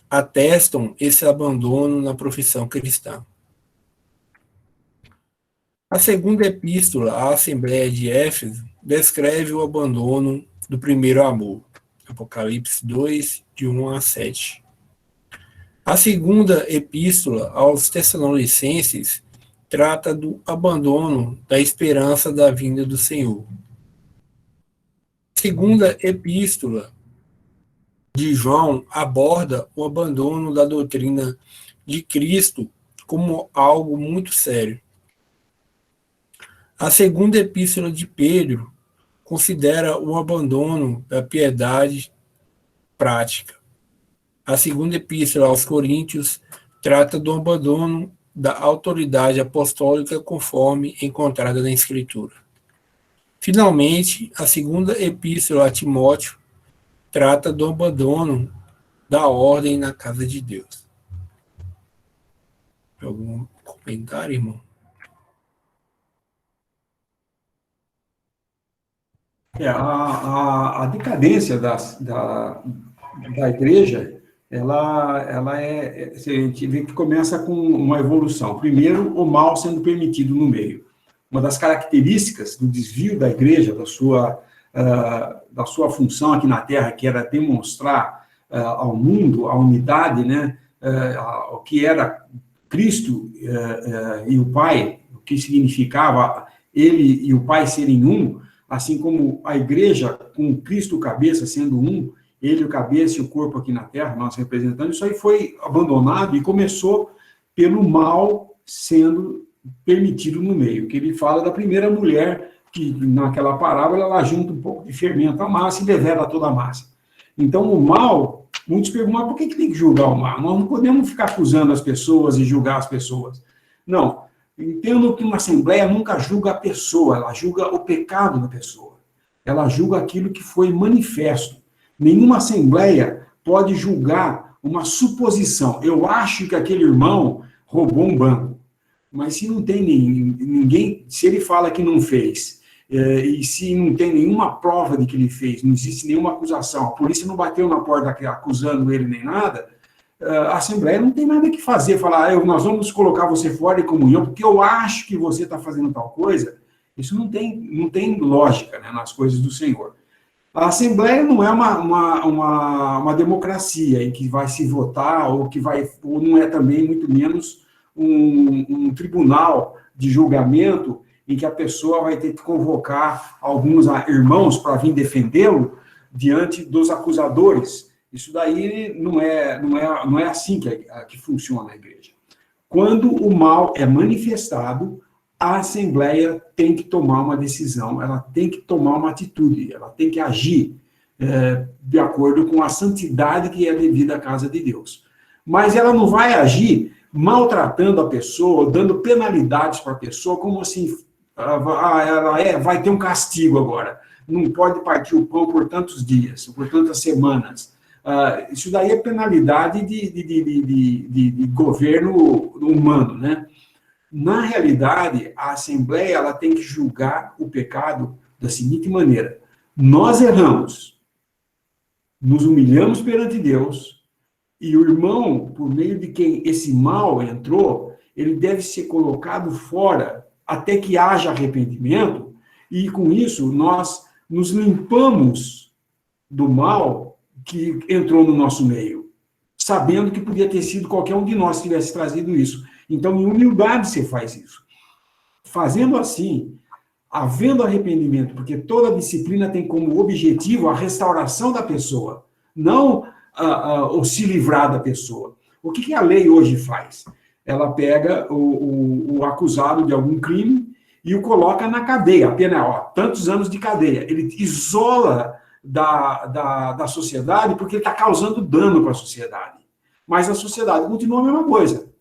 atestam esse abandono na profissão cristã. A segunda epístola à Assembleia de Éfeso descreve o abandono do primeiro amor, Apocalipse 2, de 1 a 7. A segunda epístola aos Tessalonicenses trata do abandono da esperança da vinda do Senhor. A segunda epístola de João aborda o abandono da doutrina de Cristo como algo muito sério. A segunda epístola de Pedro considera o abandono da piedade prática. A segunda epístola aos Coríntios trata do abandono da autoridade apostólica conforme encontrada na Escritura. Finalmente, a segunda epístola a Timóteo trata do abandono da ordem na casa de Deus. Algum comentário, irmão? A decadência da igreja, a gente vê que começa com uma evolução. Primeiro, o mal sendo permitido no meio. Uma das características do desvio da igreja, da sua função aqui na Terra, que era demonstrar ao mundo a unidade, né, o que era Cristo e o Pai, o que significava ele e o Pai serem um, assim como a igreja, com Cristo cabeça sendo um, ele o cabeça e o corpo aqui na Terra, nós representando, isso aí foi abandonado e começou pelo mal sendo permitido no meio, que ele fala da primeira mulher que naquela parábola ela junta um pouco de fermento à massa e levera toda a massa. Então, o mal, muitos perguntam, por que tem que julgar o mal? Nós não podemos ficar acusando as pessoas e julgar as pessoas. Não, entendo que uma assembleia nunca julga a pessoa, ela julga o pecado da pessoa. Ela julga aquilo que foi manifesto. Nenhuma assembleia pode julgar uma suposição. Eu acho que aquele irmão roubou um banco. Mas se não tem ninguém, se ele fala que não fez, e se não tem nenhuma prova de que ele fez, não existe nenhuma acusação, a polícia não bateu na porta acusando ele nem nada, a Assembleia não tem nada que fazer, falar, nós vamos colocar você fora de comunhão, porque eu acho que você está fazendo tal coisa. Isso não tem lógica, né, nas coisas do Senhor. A Assembleia não é uma democracia em que vai se votar, ou não é também, muito menos, um tribunal de julgamento em que a pessoa vai ter que convocar alguns irmãos para vir defendê-lo diante dos acusadores. Isso daí não é assim que funciona a igreja. Quando o mal é manifestado, a Assembleia tem que tomar uma decisão, ela tem que tomar uma atitude, ela tem que agir de acordo com a santidade que é devida à casa de Deus. Mas ela não vai agir maltratando a pessoa, dando penalidades para a pessoa, como assim, vai ter um castigo agora, não pode partir o pão por tantos dias, por tantas semanas. Isso daí é penalidade de governo humano, né? Na realidade, a Assembleia ela tem que julgar o pecado da seguinte maneira: nós erramos, nos humilhamos perante Deus, e o irmão, por meio de quem esse mal entrou, ele deve ser colocado fora até que haja arrependimento, e com isso nós nos limpamos do mal que entrou no nosso meio, sabendo que podia ter sido qualquer um de nós que tivesse trazido isso. Então, em humildade você faz isso. Fazendo assim, havendo arrependimento, porque toda disciplina tem como objetivo a restauração da pessoa, não o se livrar da pessoa. O que a lei hoje faz? Ela pega o acusado de algum crime e o coloca na cadeia, apenas tantos anos de cadeia. Ele isola da sociedade porque ele está causando dano para a sociedade. Mas a sociedade continua a mesma coisa.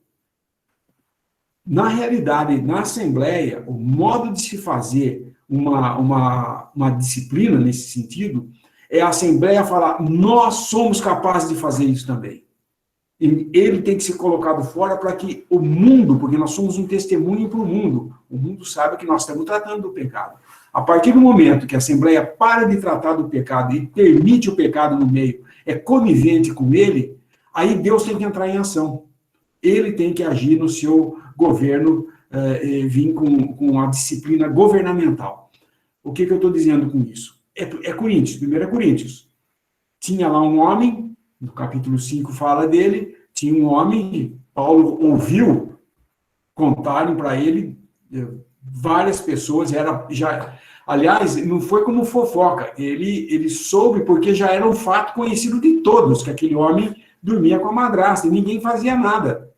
Na realidade, na Assembleia, o modo de se fazer uma disciplina nesse sentido é a Assembleia falar, nós somos capazes de fazer isso também. Ele tem que ser colocado fora para que o mundo, porque nós somos um testemunho para o mundo saiba que nós estamos tratando do pecado. A partir do momento que a Assembleia para de tratar do pecado e permite o pecado no meio, é conivente com ele, aí Deus tem que entrar em ação. Ele tem que agir no seu governo, vir com a disciplina governamental. O que eu estou dizendo com isso? É Coríntios, 1 Coríntios. Tinha lá um homem, no capítulo 5 fala dele, tinha um homem, Paulo ouviu contarem para ele, várias pessoas, aliás, não foi como fofoca, ele soube porque já era um fato conhecido de todos, que aquele homem dormia com a madrasta, e ninguém fazia nada.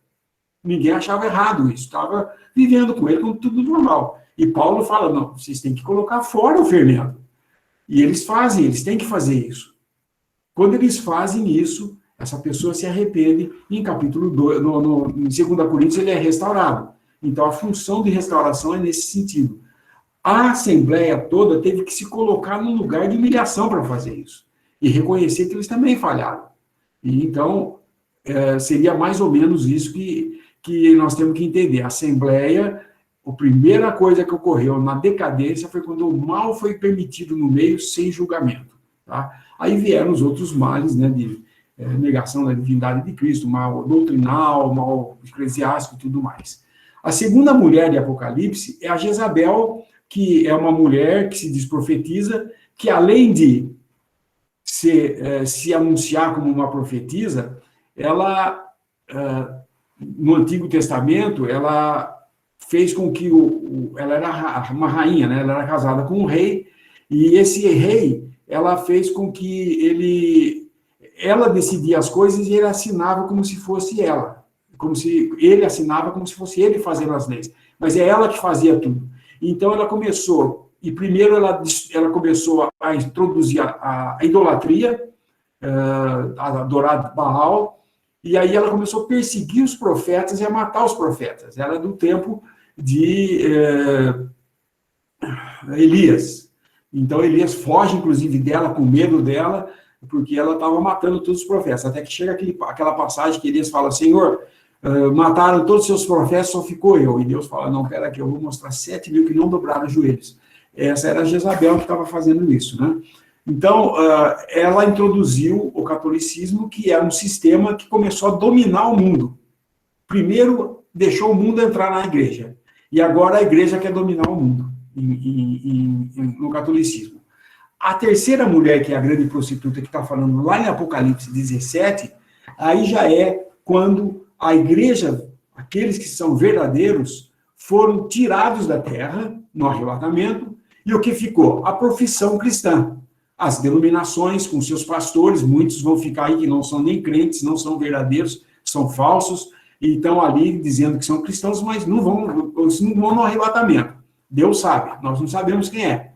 Ninguém achava errado isso, estava vivendo com ele como tudo normal. E Paulo fala, não, vocês têm que colocar fora o fermento. E eles têm que fazer isso. Quando eles fazem isso, essa pessoa se arrepende, e em capítulo 2, em 2 Coríntios, ele é restaurado. Então, a função de restauração é nesse sentido. A Assembleia toda teve que se colocar num lugar de humilhação para fazer isso. E reconhecer que eles também falharam. E, então, seria mais ou menos isso que nós temos que entender. A Assembleia, a primeira coisa que ocorreu na decadência foi quando o mal foi permitido no meio sem julgamento. Tá? Aí vieram os outros males, né, de negação da divindade de Cristo, mal doutrinal, mal eclesiástico e tudo mais. A segunda mulher de Apocalipse é a Jezabel, que é uma mulher que se diz profetiza, que além de se anunciar como uma profetisa, ela, no Antigo Testamento, ela fez com que ela era uma rainha, né? Ela era casada com um rei, e esse rei, ela fez com que ela decidia as coisas e ele assinava como se fosse ela, como se ele assinava como se fosse ele fazendo as leis, mas é ela que fazia tudo. Então ela começou E primeiro ela começou a introduzir a idolatria, a adorar Baal, e aí ela começou a perseguir os profetas e a matar os profetas. Era do tempo de Elias. Então Elias foge, inclusive, dela, com medo dela, porque ela estava matando todos os profetas. Até que chega aquela passagem que Elias fala: Senhor, mataram todos os seus profetas, só ficou eu. E Deus fala: não, pera aqui, eu vou mostrar 7.000 que não dobraram os joelhos. Essa era Jezabel que estava fazendo isso, né? Então, ela introduziu o catolicismo, que era um sistema que começou a dominar o mundo. Primeiro, deixou o mundo entrar na igreja. E agora a igreja quer dominar o mundo no catolicismo. A terceira mulher, que é a grande prostituta, que está falando lá em Apocalipse 17, aí já é quando a igreja, aqueles que são verdadeiros, foram tirados da terra, no arrebatamento, e o que ficou? A profissão cristã. As denominações com seus pastores, muitos vão ficar aí que não são nem crentes, não são verdadeiros, são falsos, e estão ali dizendo que são cristãos, mas não vão no arrebatamento. Deus sabe, nós não sabemos quem é.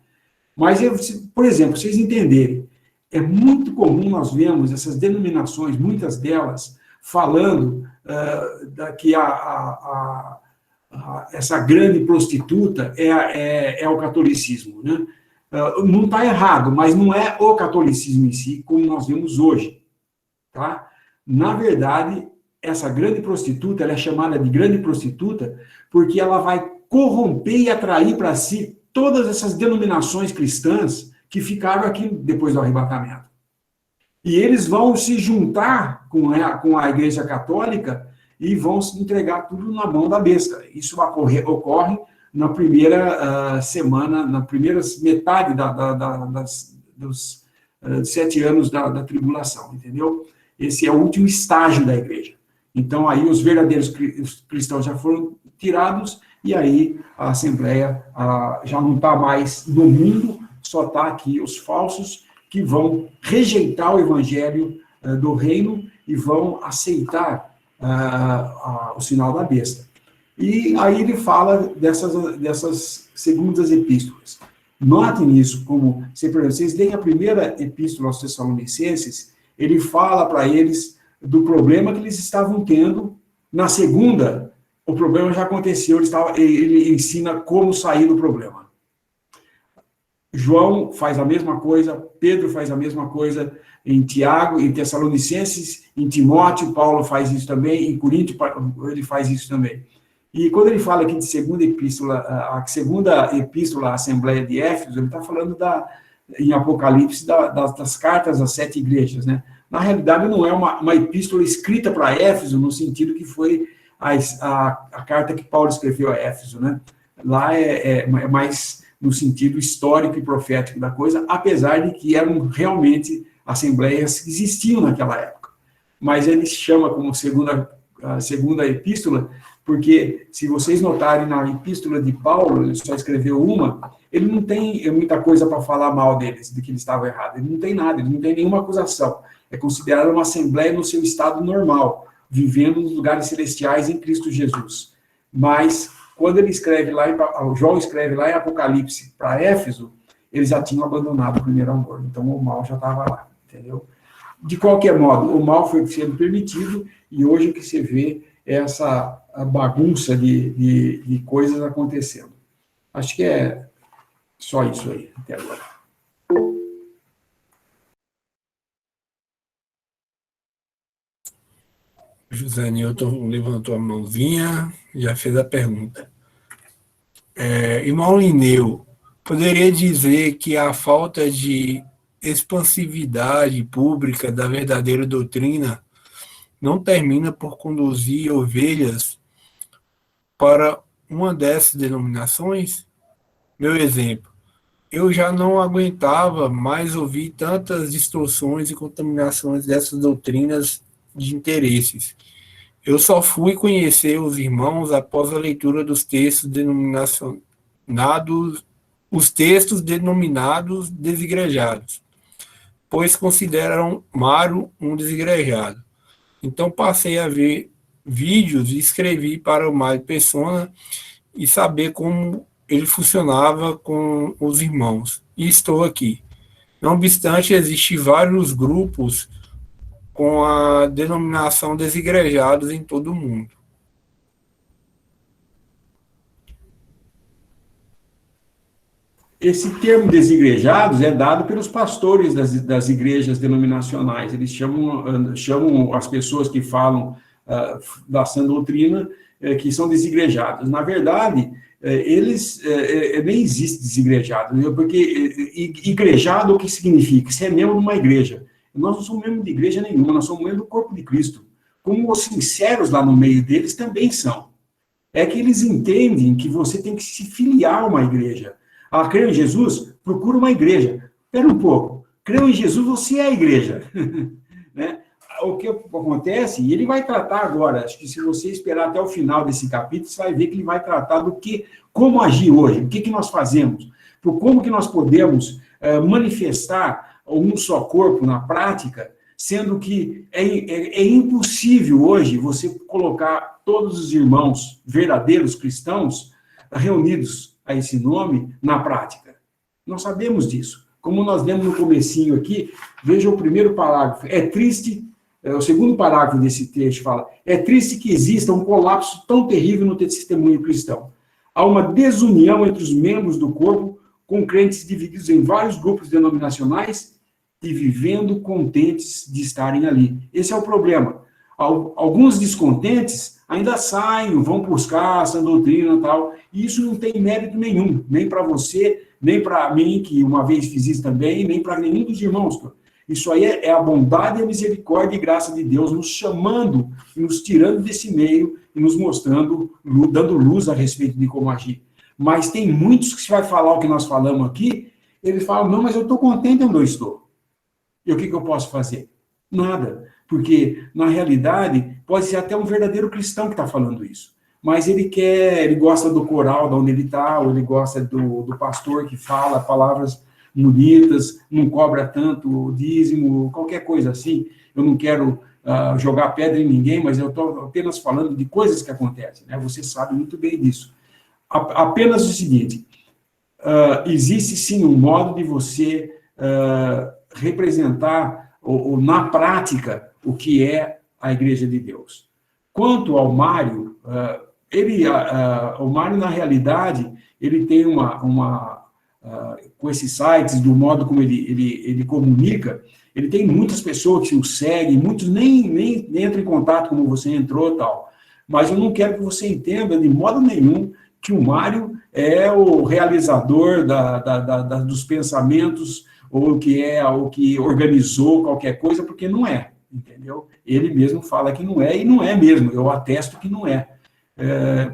Mas, por exemplo, vocês entenderem, é muito comum nós vermos essas denominações, muitas delas, falando que essa grande prostituta é o catolicismo, né? Não está errado, mas não é o catolicismo em si, como nós vemos hoje, tá? Na verdade, essa grande prostituta, ela é chamada de grande prostituta porque ela vai corromper e atrair para si todas essas denominações cristãs que ficaram aqui depois do arrebatamento. E eles vão se juntar com a Igreja Católica e vão se entregar tudo na mão da besta. Isso ocorre na primeira semana, na primeira metade dos 7 anos da tribulação, entendeu? Esse é o último estágio da igreja. Então, aí os verdadeiros cristãos já foram tirados, e aí a Assembleia já não está mais no mundo, só está aqui os falsos, que vão rejeitar o evangelho do reino e vão aceitar o sinal da besta. E aí ele fala dessas segundas epístolas. Notem isso, como, vocês leem a primeira epístola aos Tessalonicenses, ele fala para eles do problema que eles estavam tendo. Na segunda, o problema já aconteceu, ele ensina como sair do problema. João faz a mesma coisa, Pedro faz a mesma coisa em Tiago, em Tessalonicenses, em Timóteo, Paulo faz isso também, em Coríntio ele faz isso também. E quando ele fala aqui de segunda epístola, a segunda epístola à Assembleia de Éfeso, ele está falando em Apocalipse das cartas às 7 igrejas, né? Na realidade, não é uma epístola escrita para Éfeso, no sentido que foi a carta que Paulo escreveu a Éfeso, né? Lá é mais no sentido histórico e profético da coisa, apesar de que eram realmente assembleias que existiam naquela época. Mas ele chama como segunda epístola, porque, se vocês notarem na epístola de Paulo, ele só escreveu uma, ele não tem muita coisa para falar mal deles, de que eles estavam errados. Ele não tem nada, ele não tem nenhuma acusação. É considerado uma assembleia no seu estado normal, vivendo nos lugares celestiais em Cristo Jesus. Mas, quando ele escreve lá, João escreve lá em Apocalipse para Éfeso, eles já tinham abandonado o primeiro amor. Então, o mal já estava lá, entendeu? De qualquer modo, o mal foi sendo permitido, e hoje o que se vê é essa bagunça de coisas acontecendo. Acho que é só isso aí, até agora. José Newton levantou a mãozinha, já fez a pergunta. Irmão Lineu, poderia dizer que a falta de expansividade pública da verdadeira doutrina não termina por conduzir ovelhas para uma dessas denominações? Meu exemplo, eu já não aguentava mais ouvir tantas distorções e contaminações dessas doutrinas de interesses. Eu só fui conhecer os irmãos após a leitura dos textos denominados desigrejados, pois consideram Mário um desigrejado. Então passei a ver vídeos e escrevi para o Mário Persona e saber como ele funcionava com os irmãos, e estou aqui. Não obstante, existem vários grupos com a denominação desigrejados em todo o mundo. Esse termo desigrejados é dado pelos pastores das igrejas denominacionais. Eles chamam as pessoas que falam da sã doutrina que são desigrejados. Na verdade, nem existe desigrejado, porque igrejado o que significa? Você é membro de uma igreja. Nós não somos membro de igreja nenhuma, nós somos membro do corpo de Cristo. Como os sinceros lá no meio deles também são. É que eles entendem que você tem que se filiar a uma igreja. Creu em Jesus? Procura uma igreja. Espera um pouco. Creu em Jesus, você é a igreja. Né? O que acontece, e ele vai tratar agora, acho que se você esperar até o final desse capítulo, você vai ver que ele vai tratar como agir hoje, o que nós fazemos, como que nós podemos manifestar um só corpo na prática, sendo que é impossível hoje você colocar todos os irmãos verdadeiros cristãos reunidos a esse nome na prática. Nós sabemos disso. Como nós lemos no comecinho aqui, veja o primeiro parágrafo. É triste, o segundo parágrafo desse texto fala, é triste que exista um colapso tão terrível no testemunho cristão. Há uma desunião entre os membros do corpo, com crentes divididos em vários grupos denominacionais e vivendo contentes de estarem ali. Esse é o problema. Alguns descontentes ainda saem, vão buscar essa doutrina e tal, e isso não tem mérito nenhum, nem para você, nem para mim, que uma vez fiz isso também, nem para nenhum dos irmãos. Isso aí é a bondade e a misericórdia e graça de Deus nos chamando e nos tirando desse meio e nos mostrando, dando luz a respeito de como agir. Mas tem muitos que se vai falar o que nós falamos aqui, eles falam, não, mas eu estou contente onde eu estou. E o que eu posso fazer? Nada. Porque, na realidade, pode ser até um verdadeiro cristão que está falando isso. Mas ele gosta do coral de onde ele está, ou ele gosta do pastor que fala palavras bonitas, não cobra tanto dízimo, qualquer coisa assim. Eu não quero jogar pedra em ninguém, mas eu estou apenas falando de coisas que acontecem, né? Você sabe muito bem disso. Apenas o seguinte, existe sim um modo de você representar, ou na prática, o que é a Igreja de Deus. Quanto ao Mário, o Mário, na realidade, ele tem com esses sites, do modo como ele comunica, ele tem muitas pessoas que o seguem, muitos nem entram em contato como você entrou e tal. Mas eu não quero que você entenda, de modo nenhum, que o Mário é o realizador dos pensamentos, ou que é o que organizou qualquer coisa, porque não é, entendeu? Ele mesmo fala que não é, e não é mesmo, eu atesto que não é.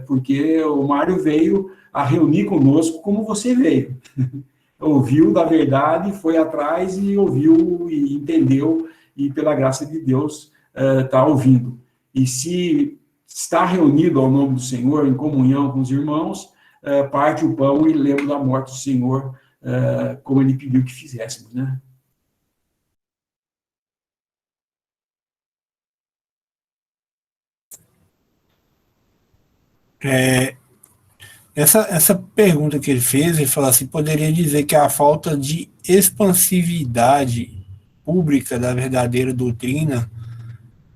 Porque o Mário veio a reunir conosco como você veio. Ouviu da verdade, foi atrás e ouviu e entendeu, e pela graça de Deus está ouvindo. E se está reunido ao nome do Senhor, em comunhão com os irmãos, parte o pão e lembra da morte do Senhor, como ele pediu que fizéssemos, né? Essa pergunta que ele fez, ele falou assim, poderia dizer que a falta de expansividade pública da verdadeira doutrina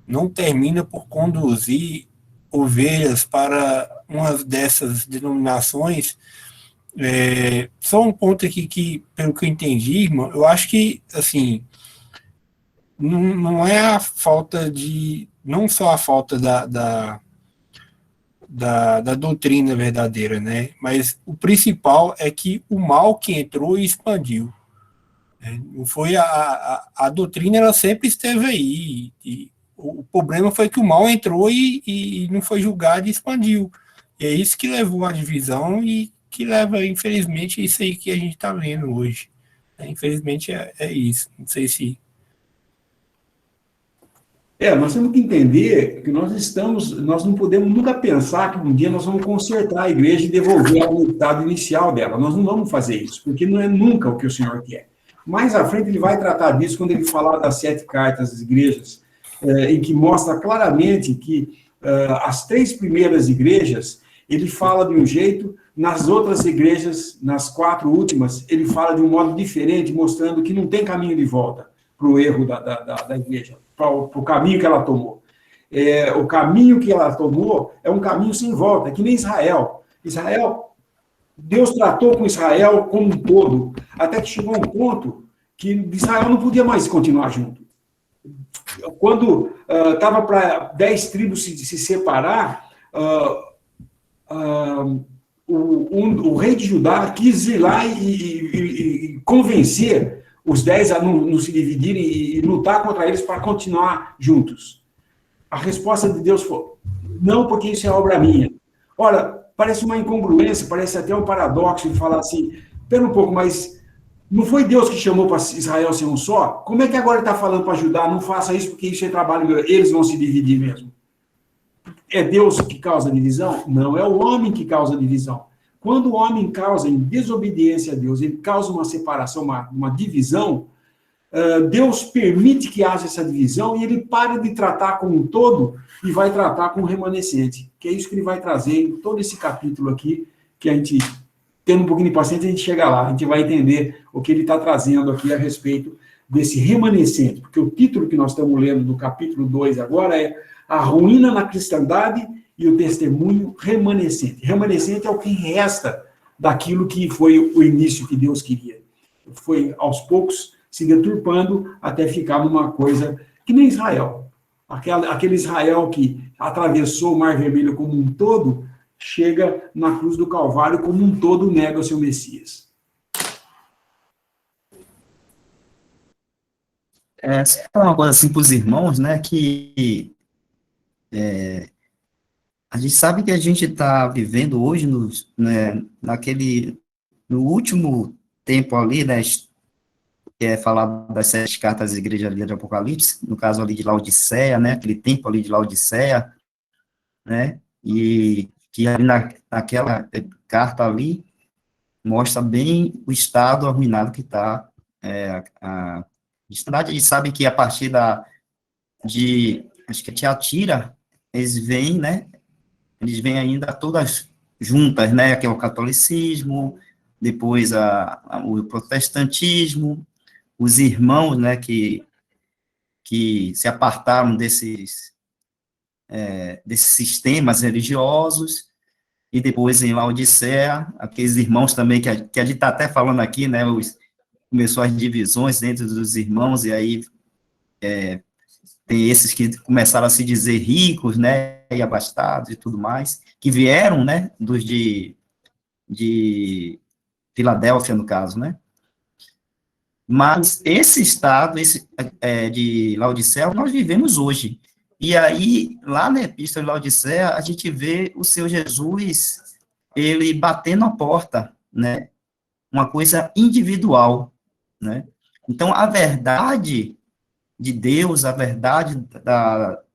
não termina por conduzir ovelhas para uma dessas denominações. Só um ponto aqui que, pelo que eu entendi, irmão, eu acho que, assim, não é a falta de, não só a falta da doutrina verdadeira, né? Mas o principal é que o mal que entrou e expandiu. Não foi a doutrina, ela sempre esteve aí. E o problema foi que o mal entrou e não foi julgado e expandiu. E é isso que levou à divisão e que leva, infelizmente, isso aí que a gente está vendo hoje. Infelizmente é isso. Não sei se... Nós temos que entender que nós não podemos nunca pensar que um dia nós vamos consertar a igreja e devolver ao estado inicial dela. Nós não vamos fazer isso, porque não é nunca o que o Senhor quer. Mais à frente ele vai tratar disso quando ele falar das 7 cartas às igrejas, em que mostra claramente que as 3 primeiras igrejas, ele fala de um jeito, nas outras igrejas, nas 4 últimas, ele fala de um modo diferente, mostrando que não tem caminho de volta para o erro da igreja, para o caminho que ela tomou. O caminho que ela tomou é um caminho sem volta, que nem Israel. Deus tratou com Israel como um todo, até que chegou a um ponto que Israel não podia mais continuar junto. Quando estava para 10 tribos se separar, o rei de Judá quis ir lá e convencer os 10 a não se dividirem e lutar contra eles para continuar juntos. A resposta de Deus foi: não, porque isso é obra minha. Ora, parece uma incongruência, parece até um paradoxo de falar assim, espera um pouco, mas não foi Deus que chamou para Israel ser um só? Como é que agora ele está falando para Judá, não faça isso porque isso é trabalho meu, eles vão se dividir mesmo? É Deus que causa divisão? Não, é o homem que causa divisão. Quando o homem causa em desobediência a Deus, ele causa uma separação, uma divisão, Deus permite que haja essa divisão e ele para de tratar com um todo e vai tratar com o remanescente, que é isso que ele vai trazer em todo esse capítulo aqui, que a gente, tendo um pouquinho de paciência, a gente chega lá, a gente vai entender o que ele está trazendo aqui a respeito desse remanescente, porque o título que nós estamos lendo do capítulo 2 agora é A Ruína na Cristandade e o Testemunho Remanescente. Remanescente é o que resta daquilo que foi o início que Deus queria. Foi, aos poucos, se deturpando até ficar numa coisa que nem Israel. Aquele Israel que atravessou o Mar Vermelho como um todo, chega na cruz do Calvário como um todo, nega o seu Messias. Só falar uma coisa assim para os irmãos, né, que a gente sabe que a gente está vivendo hoje no último tempo ali, né, que é falar das 7 cartas das igrejas ali de Apocalipse, no caso ali de Laodiceia, né, aquele tempo ali de Laodiceia, né, e que ali naquela carta ali mostra bem o estado arruinado que está a gente sabe que a partir acho que é Tiatira, eles vêm ainda todas juntas, né, que é o catolicismo, depois o protestantismo, os irmãos, né, que se apartaram desses sistemas religiosos, e depois em Laodiceia, aqueles irmãos também, que a gente está até falando aqui, né, começou as divisões dentro dos irmãos, e aí tem esses que começaram a se dizer ricos, né, e abastados e tudo mais, que vieram, né, dos de Filadélfia, no caso, né. Mas esse estado de Laodiceia, nós vivemos hoje. E aí, lá na Epístola de Laodiceia, a gente vê o Senhor Jesus, ele batendo a porta, né, uma coisa individual, né. Então, a verdade de Deus, a verdade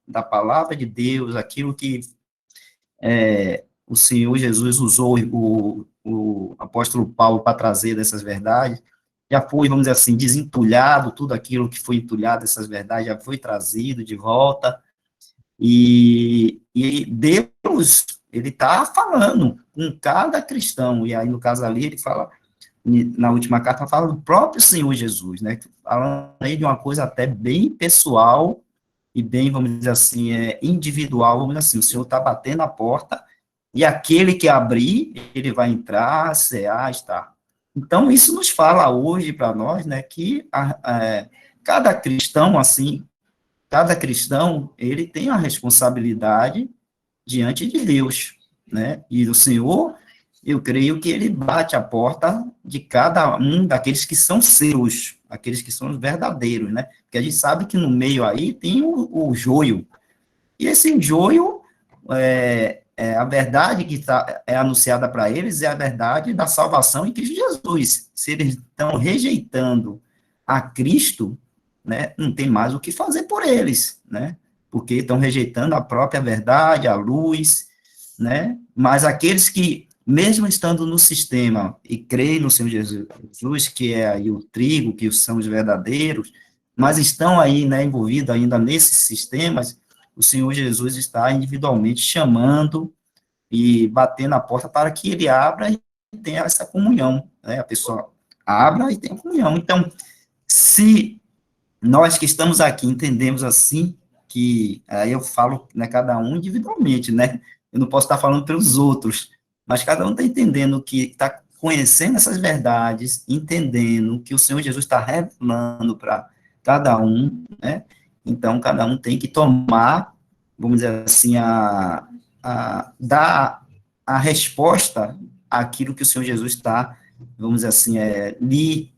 da palavra de Deus, aquilo que o Senhor Jesus usou o apóstolo Paulo para trazer dessas verdades, já foi, vamos dizer assim, desentulhado, tudo aquilo que foi entulhado, essas verdades, já foi trazido de volta, e Deus, ele está falando com cada cristão, e aí, no caso ali, ele fala, na última carta, fala do próprio Senhor Jesus, né, falando aí de uma coisa até bem pessoal, e bem, vamos dizer assim, individual, vamos dizer assim, o Senhor está batendo a porta, e aquele que abrir, ele vai entrar, cear, estar. Então, isso nos fala hoje para nós, né, que cada cristão, assim, cada cristão, ele tem a responsabilidade diante de Deus, né, e o Senhor, eu creio que ele bate a porta de cada um daqueles que são seus, aqueles que são os verdadeiros, né, porque a gente sabe que no meio aí tem o joio, e esse joio, a verdade que é anunciada para eles é a verdade da salvação em Cristo Jesus. Se eles estão rejeitando a Cristo, né, não tem mais o que fazer por eles, né, porque estão rejeitando a própria verdade, a luz, né, mas aqueles que, mesmo estando no sistema e creem no Senhor Jesus, que é aí o trigo, que são os verdadeiros, mas estão aí, né, envolvidos ainda nesses sistemas, o Senhor Jesus está individualmente chamando e bater na porta para que ele abra e tenha essa comunhão, né? A pessoa abra e tenha comunhão. Então, se nós que estamos aqui entendemos assim, que aí eu falo, né, cada um individualmente, né? Eu não posso estar falando pelos outros, mas cada um está entendendo que está conhecendo essas verdades, entendendo que o Senhor Jesus está revelando para cada um, né? Então, cada um tem que tomar, vamos dizer assim, dar a resposta àquilo que o Senhor Jesus está, vamos dizer assim, lhe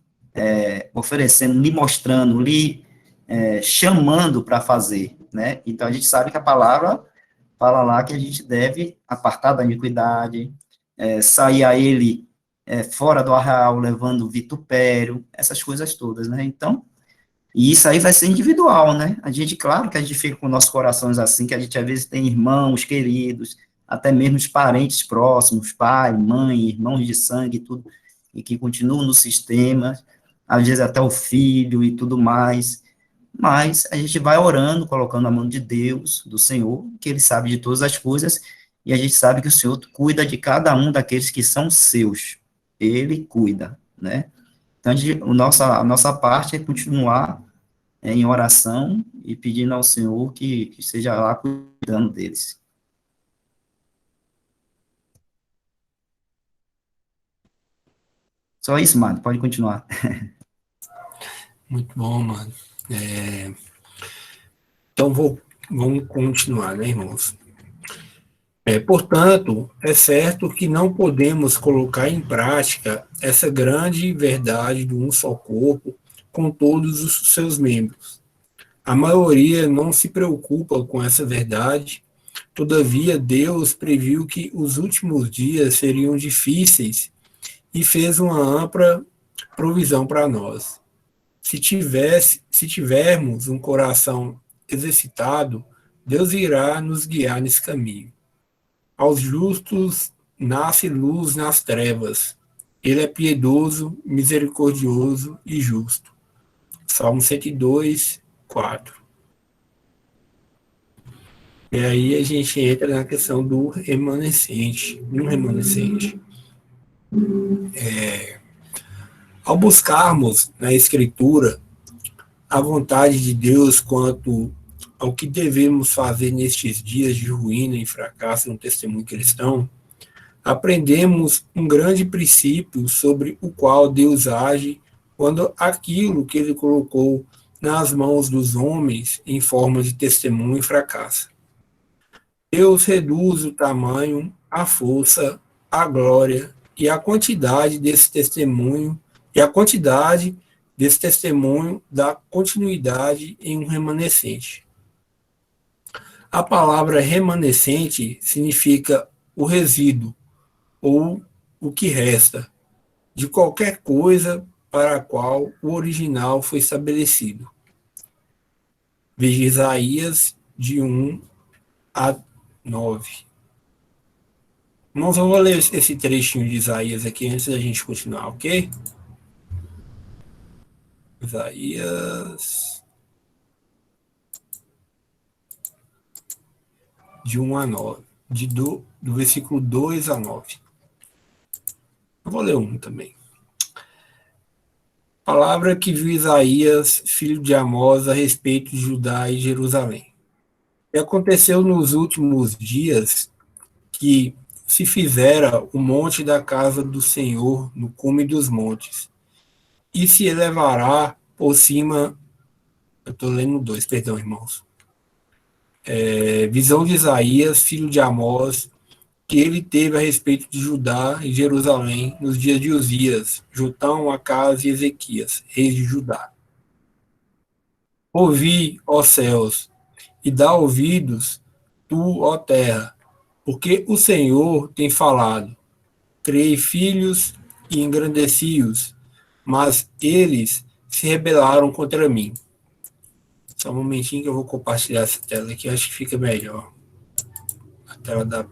oferecendo, lhe mostrando, lhe chamando para fazer, né? Então, a gente sabe que a palavra fala lá que a gente deve apartar da iniquidade, sair a ele fora do arraial, levando vitupério, essas coisas todas, né? Então, e isso aí vai ser individual, né? A gente, claro que a gente fica com nossos corações assim, que a gente às vezes tem irmãos queridos, até mesmo os parentes próximos, pai, mãe, irmãos de sangue e tudo, e que continuam no sistema, às vezes até o filho e tudo mais, mas a gente vai orando, colocando a mão de Deus, do Senhor, que Ele sabe de todas as coisas, e a gente sabe que o Senhor cuida de cada um daqueles que são seus. Ele cuida, né? Então, a nossa parte é continuar em oração e pedindo ao Senhor que seja lá cuidando deles. Só isso, mano. Pode continuar. Muito bom, mano. Então, vamos continuar, né, irmãos? Portanto, é certo que não podemos colocar em prática essa grande verdade do um só corpo com todos os seus membros. A maioria não se preocupa com essa verdade, todavia Deus previu que os últimos dias seriam difíceis e fez uma ampla provisão para nós. Se tivermos um coração exercitado, Deus irá nos guiar nesse caminho. Aos justos nasce luz nas trevas. Ele é piedoso, misericordioso e justo. Salmo 102, 4. E aí a gente entra na questão do remanescente. Um remanescente. Ao buscarmos na Escritura a vontade de Deus quanto ao que devemos fazer nestes dias de ruína e fracasso no testemunho cristão, aprendemos um grande princípio sobre o qual Deus age quando aquilo que ele colocou nas mãos dos homens em forma de testemunho fracassa. Deus reduz o tamanho, a força, a glória e a quantidade desse testemunho, dá continuidade em um remanescente. A palavra remanescente significa o resíduo, ou o que resta, de qualquer coisa para a qual o original foi estabelecido. Veja Isaías de 1 a 9. Nós vamos ler esse trechinho de Isaías aqui antes da gente continuar, ok? Isaías de 1 a 9, do versículo 2 a 9. Eu vou ler um também. Palavra que viu Isaías, filho de Amós, a respeito de Judá e Jerusalém. E aconteceu nos últimos dias que se fizera o monte da casa do Senhor no cume dos montes, e se elevará por cima. Eu estou lendo 2, perdão, irmãos. Visão de Isaías, filho de Amós, que ele teve a respeito de Judá e Jerusalém nos dias de Uzias, Jotão, Acaz e Ezequias, reis de Judá. Ouvi, ó céus, e dá ouvidos, tu, ó terra, porque o Senhor tem falado. Criei filhos e engrandeci-os, mas eles se rebelaram contra mim. Só um momentinho que eu vou compartilhar essa tela aqui, acho que fica melhor. A tela da...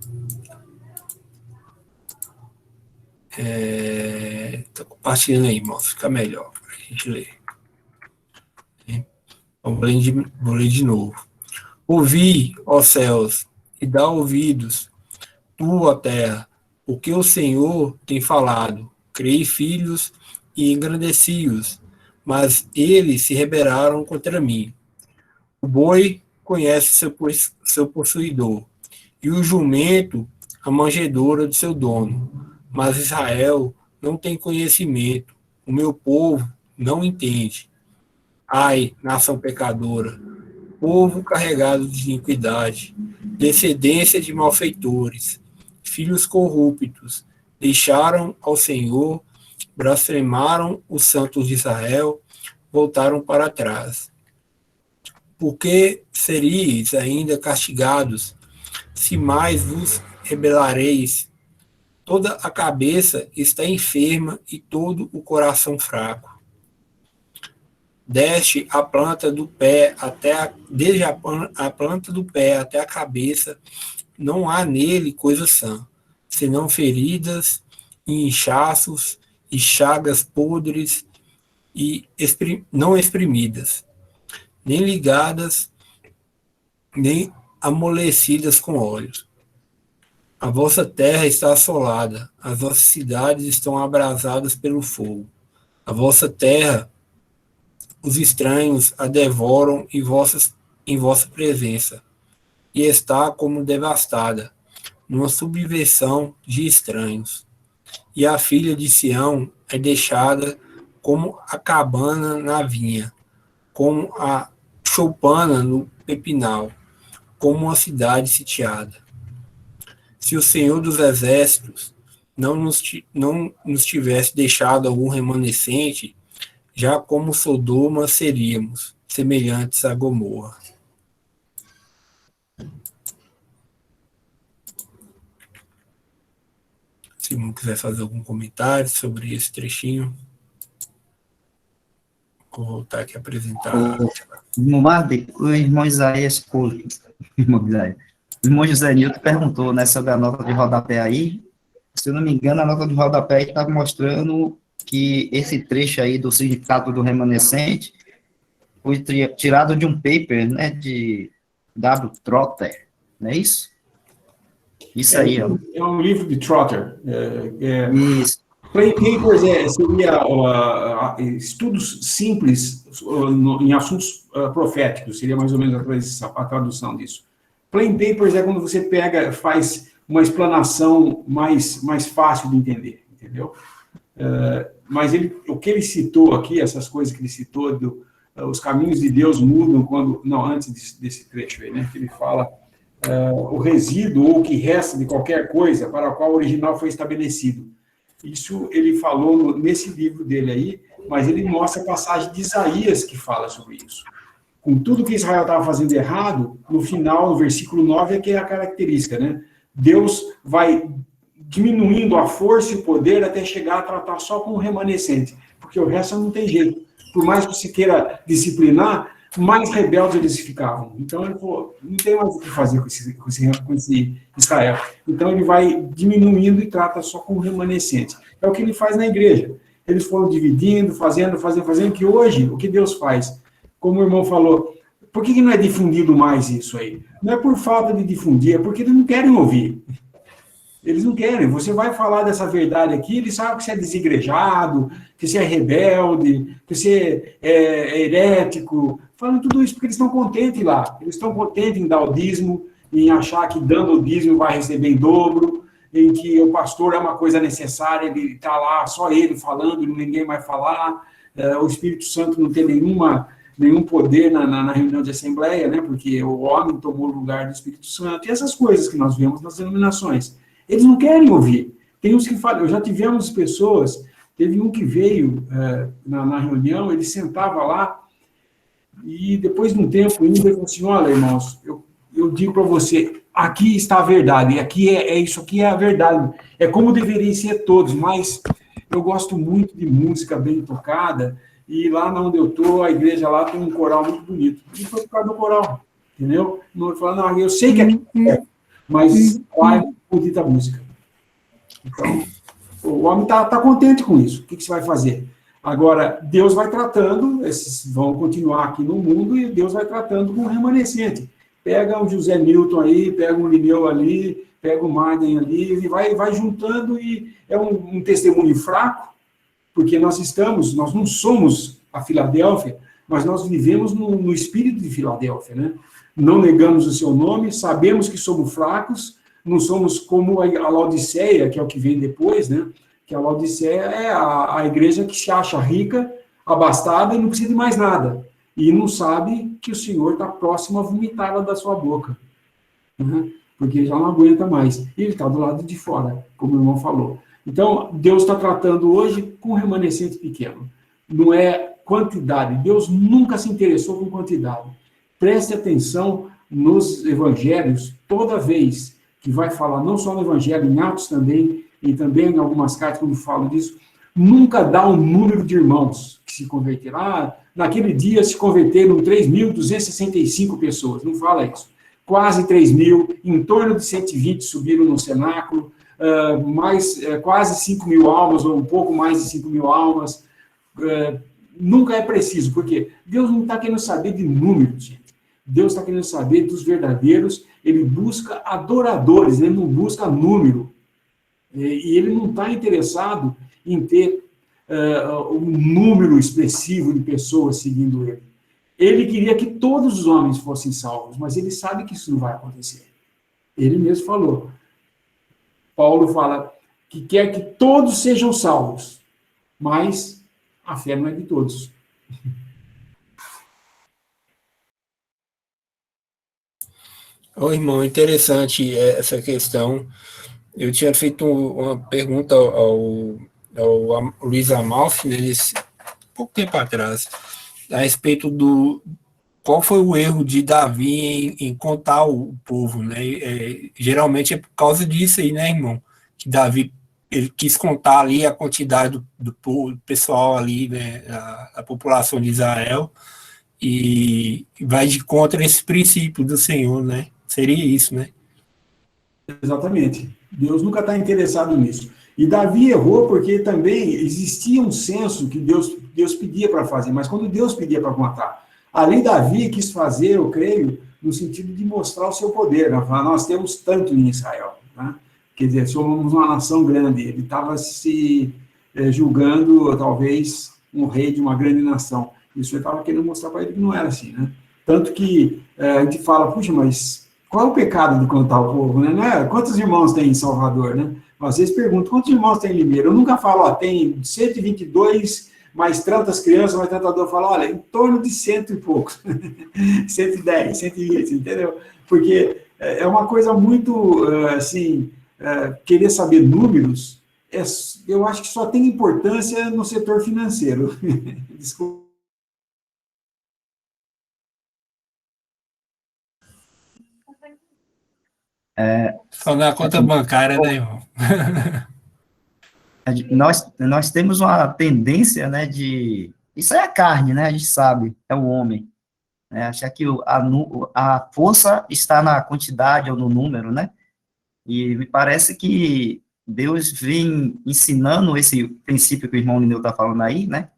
Estou compartilhando aí, irmãos, fica melhor para a gente ler. Vou ler de novo. Ouvi, ó céus, e dá ouvidos, tu, ó terra, o que o Senhor tem falado. Criei filhos e engrandeci-os, mas eles se rebelaram contra mim. O boi conhece seu possuidor, e o jumento a manjedoura de seu dono. Mas Israel não tem conhecimento, o meu povo não entende. Ai, nação pecadora, povo carregado de iniquidade, descendência de malfeitores, filhos corruptos, deixaram ao Senhor, blasfemaram os santos de Israel, voltaram para trás. Por que seríeis ainda castigados, se mais vos rebelareis? Toda a cabeça está enferma e todo o coração fraco. Desde a planta do pé desde a planta do pé até a cabeça, não há nele coisa sã, senão feridas e inchaços e chagas podres e não exprimidas, nem ligadas, nem amolecidas com óleo. A vossa terra está assolada, as vossas cidades estão abrasadas pelo fogo. A vossa terra, os estranhos a devoram em vossa presença, e está como devastada, numa subversão de estranhos. E a filha de Sião é deixada como a cabana na vinha, como a choupana no pepinal, como uma cidade sitiada. Se o Senhor dos Exércitos não nos tivesse deixado algum remanescente, já como Sodoma seríamos, semelhantes a Gomorra. Se não quiser fazer algum comentário sobre esse trechinho, vou voltar aqui a apresentar. O irmão Isaías, o irmão José Nilton perguntou, né, sobre a nota de rodapé aí. Se eu não me engano, a nota de rodapé aí estava mostrando que esse trecho aí do significado do remanescente foi tirado de um paper, né, de W. Trotter, não é isso? Isso aí, ó. É um livro de Trotter. Isso. Plain Papers seria estudos simples em assuntos proféticos, seria mais ou menos a tradução disso. Plain Papers é quando você faz uma explanação mais fácil de entender, entendeu? Mas o que ele citou aqui, essas coisas que ele citou, os caminhos de Deus mudam quando... Não, antes desse trecho aí, né? Que ele fala o resíduo ou o que resta de qualquer coisa para a qual o original foi estabelecido. Isso ele falou nesse livro dele aí, mas ele mostra a passagem de Isaías que fala sobre isso. Com tudo que Israel estava fazendo errado, no final, no versículo 9, é que é a característica, né? Deus vai diminuindo a força e o poder até chegar a tratar só com o remanescente, porque o resto não tem jeito. Por mais que você queira disciplinar, mais rebeldes eles ficavam. Então ele falou, não tem mais o que fazer com esse Israel. Então ele vai diminuindo e trata só com o remanescente. É o que ele faz na igreja. Eles foram dividindo, fazendo, que hoje, o que Deus faz? Como o irmão falou, por que não é difundido mais isso aí? Não é por falta de difundir, é porque eles não querem ouvir. Eles não querem. Você vai falar dessa verdade aqui, eles sabem que você é desigrejado, que você é rebelde, que você é herético. Falam tudo isso porque eles estão contentes lá. Eles estão contentes em dar o dízimo, em achar que dando o dízimo vai receber em dobro, em que o pastor é uma coisa necessária, ele está lá, só ele falando, ninguém vai falar. O Espírito Santo não tem nenhum poder na reunião de assembleia, né? Porque o homem tomou o lugar do Espírito Santo. E essas coisas que nós vemos nas denominações. Eles não querem ouvir. Tem uns que falam, já tivemos pessoas, teve um que veio na reunião, ele sentava lá, e depois de um tempo ainda, ele falou assim, olha, irmãos, eu digo para você, aqui está a verdade, aqui isso aqui é a verdade, é como deveriam ser todos, mas eu gosto muito de música bem tocada, e lá onde eu estou, a igreja lá tem um coral muito bonito. E foi por causa do coral, entendeu? Não falou, não, eu sei que aqui é, mas lá é bonita a música. Então, o homem está contente com isso. O que você vai fazer? Agora, Deus vai tratando, esses vão continuar aqui no mundo, e Deus vai tratando com o remanescente. pega um José Newton aí, pega um Lineu ali, pega um Marden ali, e vai juntando, e é um testemunho fraco, porque nós não somos a Filadélfia, mas nós vivemos no espírito de Filadélfia, né? Não negamos o seu nome, sabemos que somos fracos, não somos como a Laodiceia, que é o que vem depois, né? Que a Laodiceia é a igreja que se acha rica, abastada e não precisa de mais nada. E não sabe que o Senhor está próximo a vomitá-la da sua boca. Né? Porque ele já não aguenta mais. E ele está do lado de fora, como o irmão falou. Então, Deus está tratando hoje com um remanescente pequeno. Não é quantidade. Deus nunca se interessou com quantidade. Preste atenção nos evangelhos, toda vez que vai falar, não só no evangelho, em Atos também, e também em algumas cartas, quando falo disso, nunca dá um número de irmãos que se converteram. Naquele dia se converteram 3.265 pessoas, não fala isso. Quase 3.000, em torno de 120 subiram no cenáculo, quase 5.000 almas, ou um pouco mais de 5.000 almas. Nunca é preciso, porque Deus não está querendo saber de números, gente. Deus está querendo saber dos verdadeiros, ele busca adoradores, ele não busca número. E ele não está interessado em ter um número expressivo de pessoas seguindo ele. Ele queria que todos os homens fossem salvos, mas ele sabe que isso não vai acontecer. Ele mesmo falou. Paulo fala que quer que todos sejam salvos, mas a fé não é de todos. Ô, irmão, interessante essa questão. Eu tinha feito uma pergunta ao Luiz Amalfi, né, pouco tempo atrás, a respeito do qual foi o erro de Davi em contar o povo, né? Geralmente é por causa disso aí, né, irmão? Que Davi ele quis contar ali a quantidade do pessoal ali, né, a população de Israel, e vai de contra esse princípio do Senhor, né? Seria isso, né? Exatamente. Deus nunca está interessado nisso. E Davi errou porque também existia um censo que Deus pedia para fazer, mas quando Deus pedia para matar, além Davi quis fazer, eu creio, no sentido de mostrar o seu poder, né? Nós temos tanto em Israel, né? Quer dizer, somos uma nação grande. Ele estava se julgando, talvez, um rei de uma grande nação. Isso ele estava querendo mostrar para ele que não era assim, né? Tanto que a gente fala, puxa, mas qual é o pecado de contar o povo, né? Não é? Quantos irmãos tem em Salvador, né? Às vezes perguntam, quantos irmãos tem em Limeira? Eu nunca falo, tem 122, mais tantas crianças, mais tanta dor. Eu falo, olha, em torno de 100 e poucos. 110, 120, entendeu? Porque é uma coisa muito, assim, querer saber números, eu acho que só tem importância no setor financeiro. Desculpa. Só na conta bancária, né, irmão? Nós temos uma tendência, né, isso é a carne, né, a gente sabe, é o homem, né, achar que a força está na quantidade ou no número, né, e me parece que Deus vem ensinando esse princípio que o irmão Lineu está falando aí, né,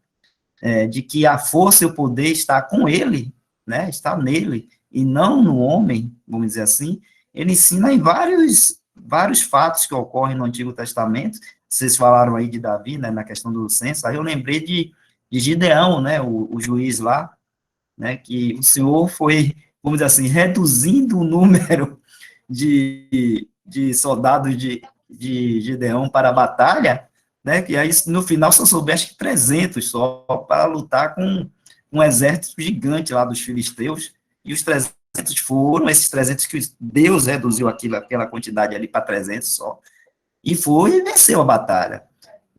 de que a força e o poder está com ele, né, está nele, e não no homem, vamos dizer assim. Ele ensina em vários fatos que ocorrem no Antigo Testamento. Vocês falaram aí de Davi, né, na questão do censo, aí eu lembrei de Gideão, né, o juiz lá, né, que o Senhor foi, vamos dizer assim, reduzindo o número de soldados de Gideão para a batalha, né, que aí no final só soubesse que 300 só para lutar com um exército gigante lá dos filisteus, e os 300 foram esses 300 que Deus reduziu aquela quantidade ali para 300 só, e foi e venceu a batalha.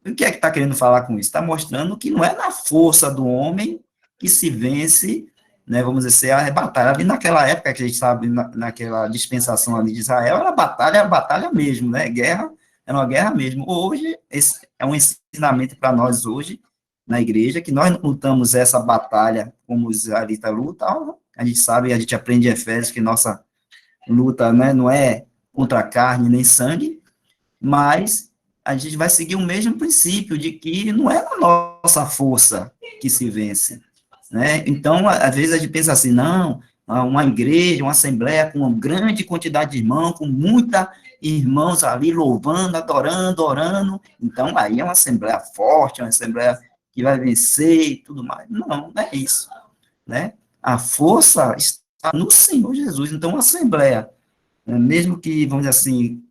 O que é que está querendo falar com isso? Está mostrando que não é na força do homem que se vence, né, vamos dizer, a batalha. Ali naquela época que a gente sabe, naquela dispensação ali de Israel, era batalha mesmo, né, era uma guerra mesmo. Hoje, esse é um ensinamento para nós hoje, na igreja, que nós não lutamos essa batalha como os israelitas lutam. A gente sabe, a gente aprende em Efésios que nossa luta, né, não é contra carne nem sangue, mas a gente vai seguir o mesmo princípio de que não é a nossa força que se vence, né? Então, às vezes a gente pensa assim, não, uma igreja, uma assembleia com uma grande quantidade de irmãos, com muita irmãos ali louvando, adorando, orando, então aí é uma assembleia forte, uma assembleia que vai vencer e tudo mais. Não, não é isso, né? A força está no Senhor Jesus. Então, uma assembleia, né, mesmo que, vamos dizer assim,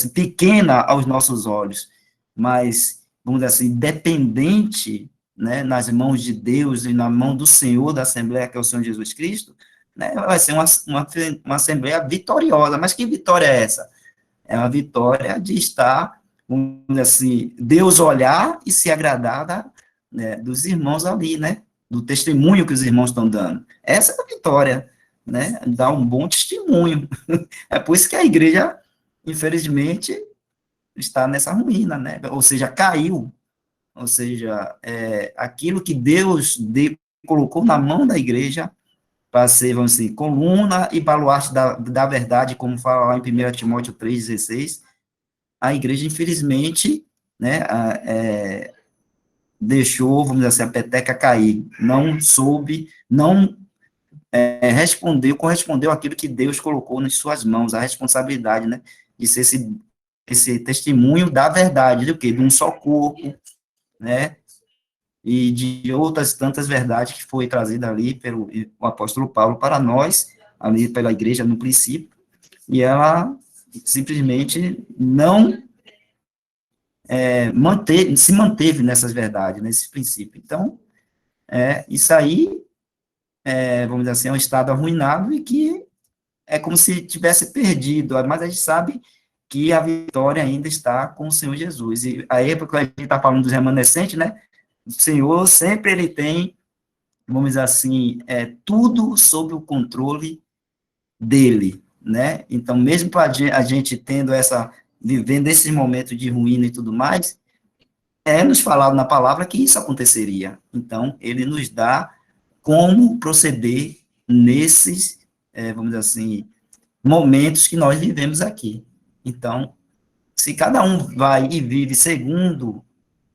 pequena aos nossos olhos, mas, vamos dizer assim, dependente, né, nas mãos de Deus e na mão do Senhor da Assembleia, que é o Senhor Jesus Cristo, né, vai ser uma Assembleia vitoriosa. Mas que vitória é essa? É uma vitória de estar, vamos dizer assim, Deus olhar e se agradar né, dos irmãos ali, né, do testemunho que os irmãos estão dando. Essa é a vitória, né, dar um bom testemunho. É por isso que a igreja, infelizmente, está nessa ruína, né? Ou seja, caiu. Ou seja, aquilo que Deus colocou na mão da igreja para ser, vamos dizer, coluna e baluarte da verdade, como fala lá em 1 Timóteo 3,16, a igreja, infelizmente, né, deixou, vamos dizer assim, a peteca cair, não soube, não correspondeu àquilo que Deus colocou nas suas mãos, a responsabilidade, né, de ser esse testemunho da verdade, do quê? De um só corpo, né, e de outras tantas verdades que foi trazida ali pelo o apóstolo Paulo para nós, ali pela igreja no princípio, e ela simplesmente não se manteve nessas verdades, nesses princípios. Então, isso aí, vamos dizer assim, é um estado arruinado e que é como se tivesse perdido, mas a gente sabe que a vitória ainda está com o Senhor Jesus. E a época que a gente está falando dos remanescentes, né, o Senhor sempre ele tem, vamos dizer assim, tudo sob o controle dele, né? Então, mesmo para a gente vivendo esses momentos de ruína e tudo mais, nos falado na palavra que isso aconteceria. Então, ele nos dá como proceder nesses, vamos dizer assim, momentos que nós vivemos aqui. Então, se cada um vai e vive segundo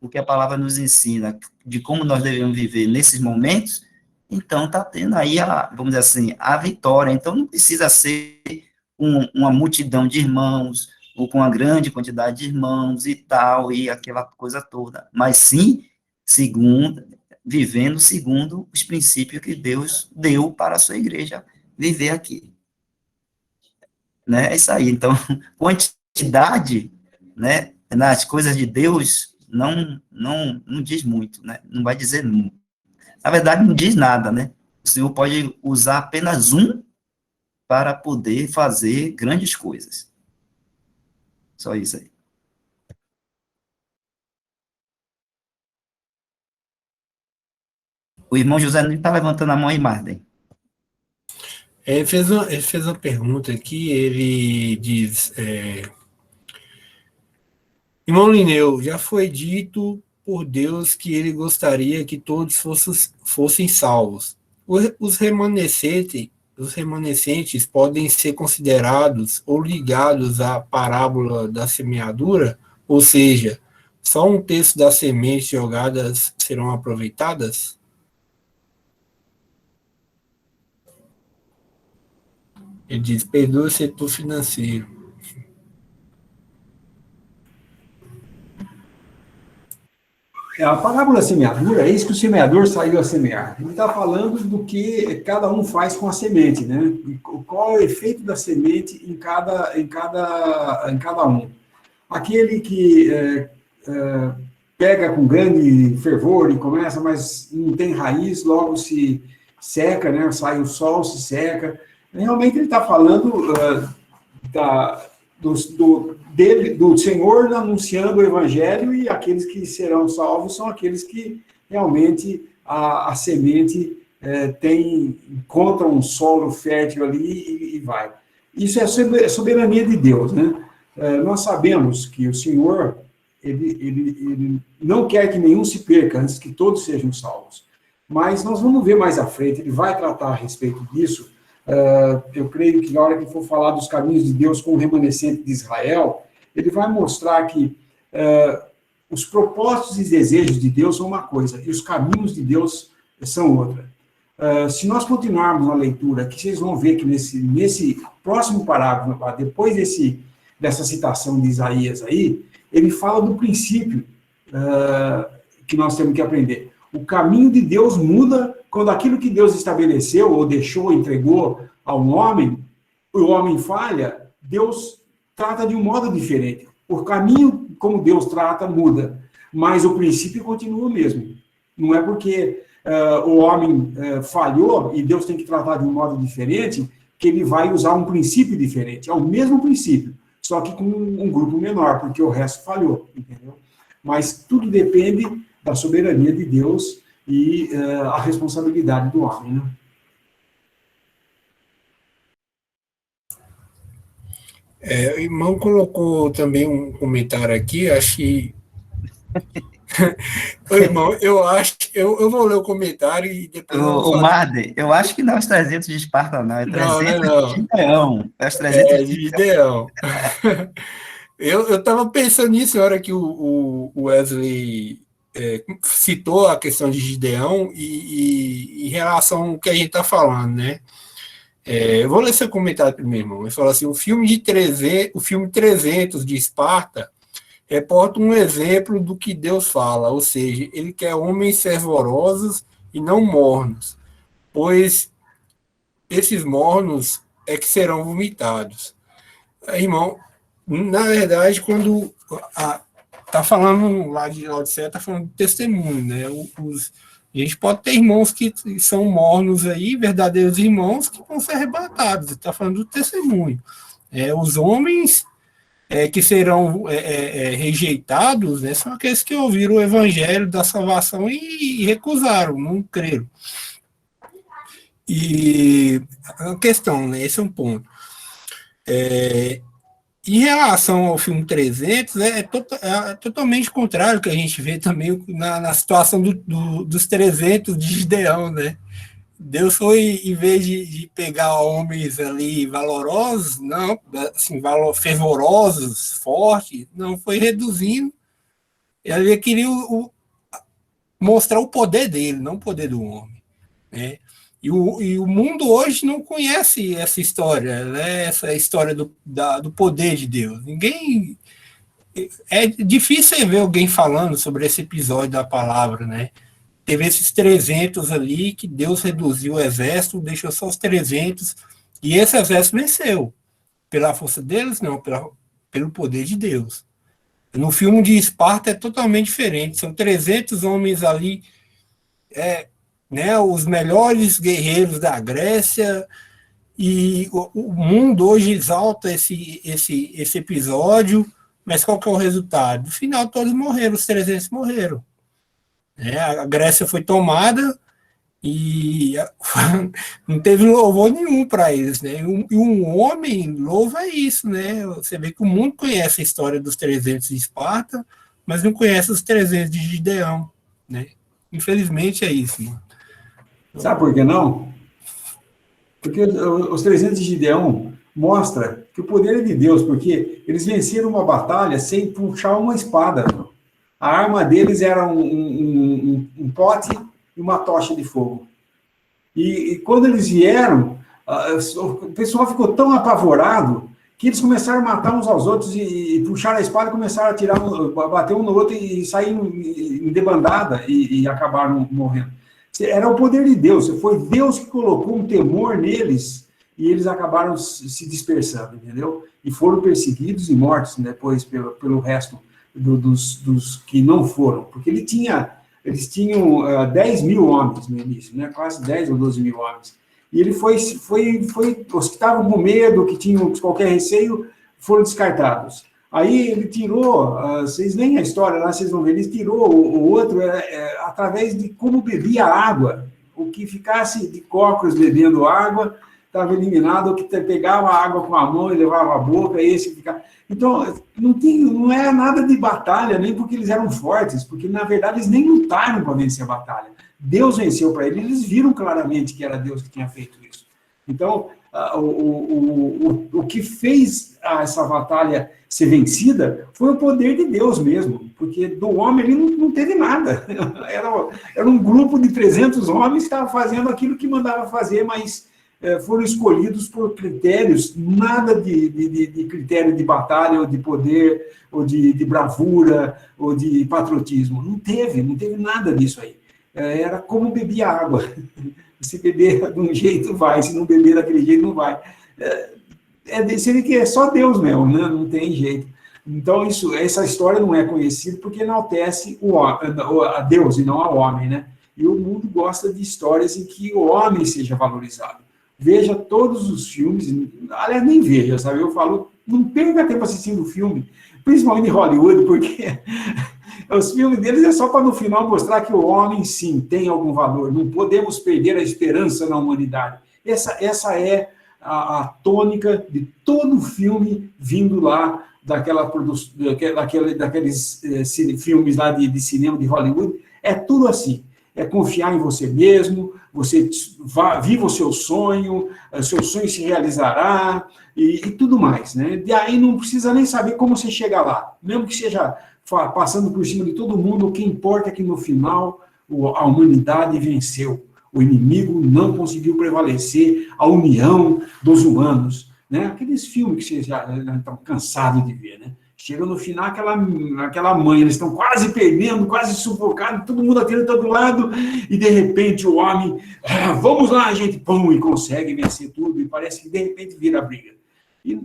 o que a palavra nos ensina, de como nós devemos viver nesses momentos, então está tendo aí, vamos dizer assim, a vitória. Então, não precisa ser uma multidão de irmãos, ou com uma grande quantidade de irmãos e tal, e aquela coisa toda, mas sim, vivendo segundo os princípios que Deus deu para a sua igreja viver aqui. Né? É isso aí. Então, quantidade, né, nas coisas de Deus não diz muito, né? Não vai dizer muito. Na verdade, não diz nada, né? O Senhor pode usar apenas um para poder fazer grandes coisas. Só isso aí. O irmão José não está levantando a mão aí, Marden. Ele fez uma pergunta aqui, ele diz, irmão Lineu, já foi dito por Deus que ele gostaria que todos fossem salvos. Os remanescentes podem ser considerados ou ligados à parábola da semeadura, ou seja, só um terço das sementes jogadas serão aproveitadas? Ele diz, perdoa o setor financeiro. A parábola da semeadura é isso que o semeador saiu a semear. Ele está falando do que cada um faz com a semente, né? E qual é o efeito da semente em cada um. Aquele que pega com grande fervor e começa, mas não tem raiz, logo se seca, né? Sai o sol, se seca. Realmente ele está falando do Senhor anunciando o Evangelho, e aqueles que serão salvos são aqueles que realmente a semente encontra um solo fértil ali e vai. Isso é soberania de Deus, né? Nós sabemos que o Senhor, ele não quer que nenhum se perca, antes que todos sejam salvos. Mas nós vamos ver mais à frente, ele vai tratar a respeito disso. Eu creio que na hora que for falar dos caminhos de Deus com o remanescente de Israel, ele vai mostrar que os propósitos e desejos de Deus são uma coisa, e os caminhos de Deus são outra. Se nós continuarmos na leitura, que vocês vão ver que nesse próximo parágrafo, depois dessa citação de Isaías aí, ele fala do princípio que nós temos que aprender. O caminho de Deus muda quando aquilo que Deus estabeleceu, ou deixou, entregou ao homem, o homem falha, Deus trata de um modo diferente. O caminho como Deus trata muda, mas o princípio continua o mesmo. Não é porque o homem falhou e Deus tem que tratar de um modo diferente que ele vai usar um princípio diferente. É o mesmo princípio, só que com um grupo menor, porque o resto falhou, entendeu? Mas tudo depende da soberania de Deus e a responsabilidade do homem, né? O irmão colocou também um comentário aqui, acho que... Ô, irmão, eu vou ler o comentário e depois... O Marder, eu acho que não é os 300 de Esparta, não. É 300 não. de Gideão. É os 300 de Gideão. Eu estava pensando nisso na hora que o Wesley citou a questão de Gideão e em relação ao que a gente está falando, né? Eu vou ler seu comentário primeiro, irmão. Ele fala assim, o filme 300 de Esparta reporta um exemplo do que Deus fala, ou seja, ele quer homens fervorosos e não mornos, pois esses mornos é que serão vomitados. Irmão, na verdade, quando está falando lá de Laodiceia, está falando de testemunho, né? A gente pode ter irmãos que são mornos aí, verdadeiros irmãos, que vão ser arrebatados. Está falando do testemunho. Os homens que serão rejeitados, né, são aqueles que ouviram o evangelho da salvação e recusaram, não creram. E a questão, né, esse é um ponto. Em relação ao filme 300, é totalmente contrário que a gente vê também na situação dos 300 de Gideão, né? Deus foi, em vez de pegar homens ali valorosos, não, assim, fervorosos, fortes, não, foi reduzindo. Ele queria mostrar o poder dele, não o poder do homem, né? E o mundo hoje não conhece essa história, né? Essa história do poder de Deus. Ninguém... É difícil ver alguém falando sobre esse episódio da palavra, né? Teve esses 300 ali, que Deus reduziu o exército, deixou só os 300, e esse exército venceu. Pela força deles? Não, pelo poder de Deus. No filme de Esparta é totalmente diferente. São 300 homens ali, né, os melhores guerreiros da Grécia, e o mundo hoje exalta esse episódio, mas qual que é o resultado? No final todos morreram, os 300 morreram. A Grécia foi tomada e não teve louvor nenhum para eles, né? E um homem louva isso, né? Você vê que o mundo conhece a história dos 300 de Esparta, mas não conhece os 300 de Gideão, né? Infelizmente é isso, mano. Sabe por que não? Porque os 300 de Gideão mostra que o poder é de Deus, porque eles venceram uma batalha sem puxar uma espada. A arma deles era um pote e uma tocha de fogo. E quando eles vieram, o pessoal ficou tão apavorado que eles começaram a matar uns aos outros e puxaram a espada e começaram a tirar, bater um no outro e sair em debandada e acabaram morrendo. Era o poder de Deus, foi Deus que colocou um temor neles e eles acabaram se dispersando, entendeu? E foram perseguidos e mortos depois pelo resto dos que não foram, porque eles tinham 10 mil homens no início, né? Quase 10 ou 12 mil homens. E ele foi os que estavam com medo, que tinham qualquer receio, foram descartados. Aí ele tirou, vocês veem a história lá, vocês vão ver, ele tirou o outro através de como bebia água. O que ficasse de cócoras bebendo água estava eliminado, o que pegava a água com a mão e levava a boca, esse ficava... Então, não é nada de batalha, nem porque eles eram fortes, porque, na verdade, eles nem lutaram para vencer a batalha. Deus venceu para eles viram claramente que era Deus que tinha feito isso. Então, o que fez essa batalha ser vencida foi o poder de Deus mesmo, porque do homem ele não teve nada. Era um grupo de 300 homens que estavam fazendo aquilo que mandava fazer, mas foram escolhidos por critérios, nada de critério de batalha, ou de poder, ou de bravura, ou de patriotismo. Não teve nada disso aí. Era como beber água. Se beber de um jeito, vai. Se não beber daquele jeito, não vai. Seria que é só Deus mesmo, né? Não tem jeito. Então, essa história não é conhecida porque enaltece a Deus e não ao homem, né? E o mundo gosta de histórias em que o homem seja valorizado. Veja todos os filmes, aliás, nem veja, sabe? Eu falo, não perca tempo assistindo o filme, principalmente em Hollywood, porque os filmes deles é só para no final mostrar que o homem, sim, tem algum valor. Não podemos perder a esperança na humanidade. Essa é a tônica de todo filme vindo lá daqueles filmes lá de cinema de Hollywood. É tudo assim. É confiar em você mesmo, você viva o seu sonho se realizará, e tudo mais, né? E aí não precisa nem saber como você chega lá, mesmo que seja passando por cima de todo mundo, o que importa é que no final a humanidade venceu, o inimigo não conseguiu prevalecer, a união dos humanos, né? Aqueles filmes que vocês já estão cansados de ver, né? Chega no final, aquela mãe, eles estão quase perdendo, quase sufocados, todo mundo atirando todo lado, e de repente o homem, vamos lá, gente, pum, e consegue vencer tudo, e parece que de repente vira a briga, e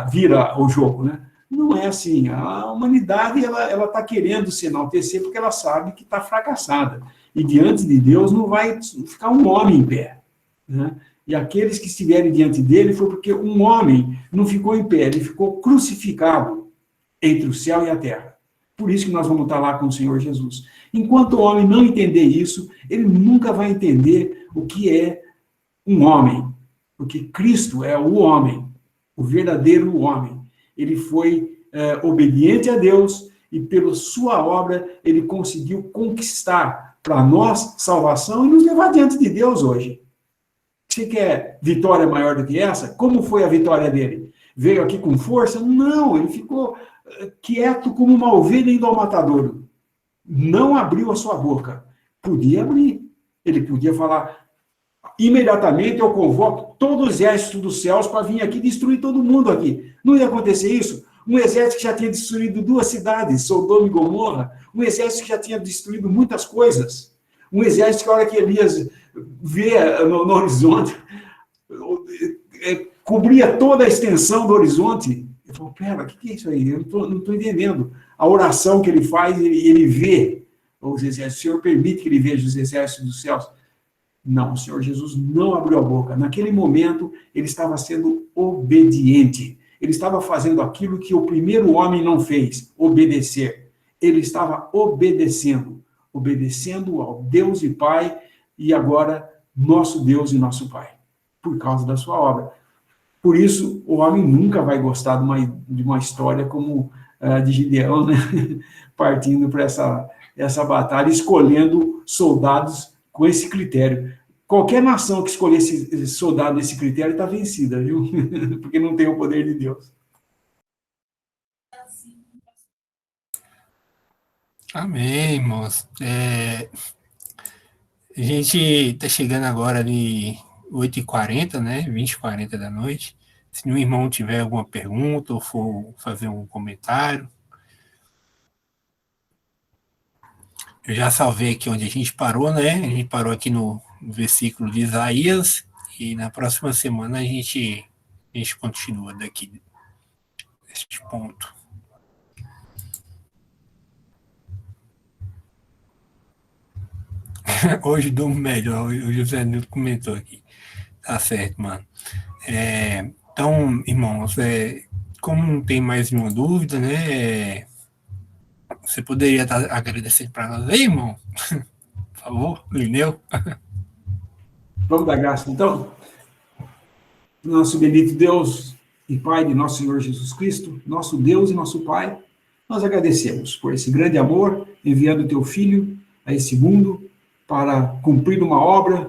vira o jogo, né? Não é assim, a humanidade, ela está querendo se enaltecer porque ela sabe que está fracassada, e diante de Deus não vai ficar um homem em pé, né? E aqueles que estiverem diante dele foi porque um homem não ficou em pé, ele ficou crucificado entre o céu e a terra. Por isso que nós vamos estar lá com o Senhor Jesus. Enquanto o homem não entender isso, ele nunca vai entender o que é um homem, porque Cristo é o homem, o verdadeiro homem. Ele foi obediente a Deus e pela sua obra ele conseguiu conquistar para nós salvação e nos levar diante de Deus hoje. Você quer vitória maior do que essa? Como foi a vitória dele? Veio aqui com força? Não, ele ficou quieto como uma ovelha indo ao matadouro. Não abriu a sua boca. Podia abrir. Ele podia falar, imediatamente eu convoco todo o exército dos céus para vir aqui destruir todo mundo aqui. Não ia acontecer isso? Um exército que já tinha destruído 2 cidades, Sodoma e Gomorra, um exército que já tinha destruído muitas coisas, um exército que a hora que Elias vê no horizonte, cobria toda a extensão do horizonte. Ele falou, pera, o que é isso aí? Eu não estou entendendo. A oração que ele faz, ele vê os exércitos. O Senhor permite que ele veja os exércitos dos céus. Não, o Senhor Jesus não abriu a boca. Naquele momento, ele estava sendo obediente. Ele estava fazendo aquilo que o primeiro homem não fez, obedecer. Ele estava obedecendo ao Deus e Pai, e agora nosso Deus e nosso Pai, por causa da sua obra. Por isso, o homem nunca vai gostar de uma história como a de Gideão, né? Partindo para essa batalha, escolhendo soldados com esse critério. Qualquer nação que escolhesse soldado nesse critério está vencida, viu? Porque não tem o poder de Deus. Amém, irmãos. A gente está chegando agora ali 8h40, né? 20h40 da noite. Se o irmão tiver alguma pergunta ou for fazer um comentário. Eu já salvei aqui onde a gente parou, né? A gente parou aqui no versículo de Isaías e na próxima semana a gente continua daqui, deste ponto. Hoje durmo melhor, o José Nilton comentou aqui. Tá certo, mano. Então, irmãos, como não tem mais nenhuma dúvida, né? Você poderia estar agradecendo para nós aí, irmão? Por favor, Lineu. Vamos dar graça, então? Nosso bendito Deus e Pai de nosso Senhor Jesus Cristo, nosso Deus e nosso Pai, nós agradecemos por esse grande amor, enviando o teu Filho a esse mundo para cumprir uma obra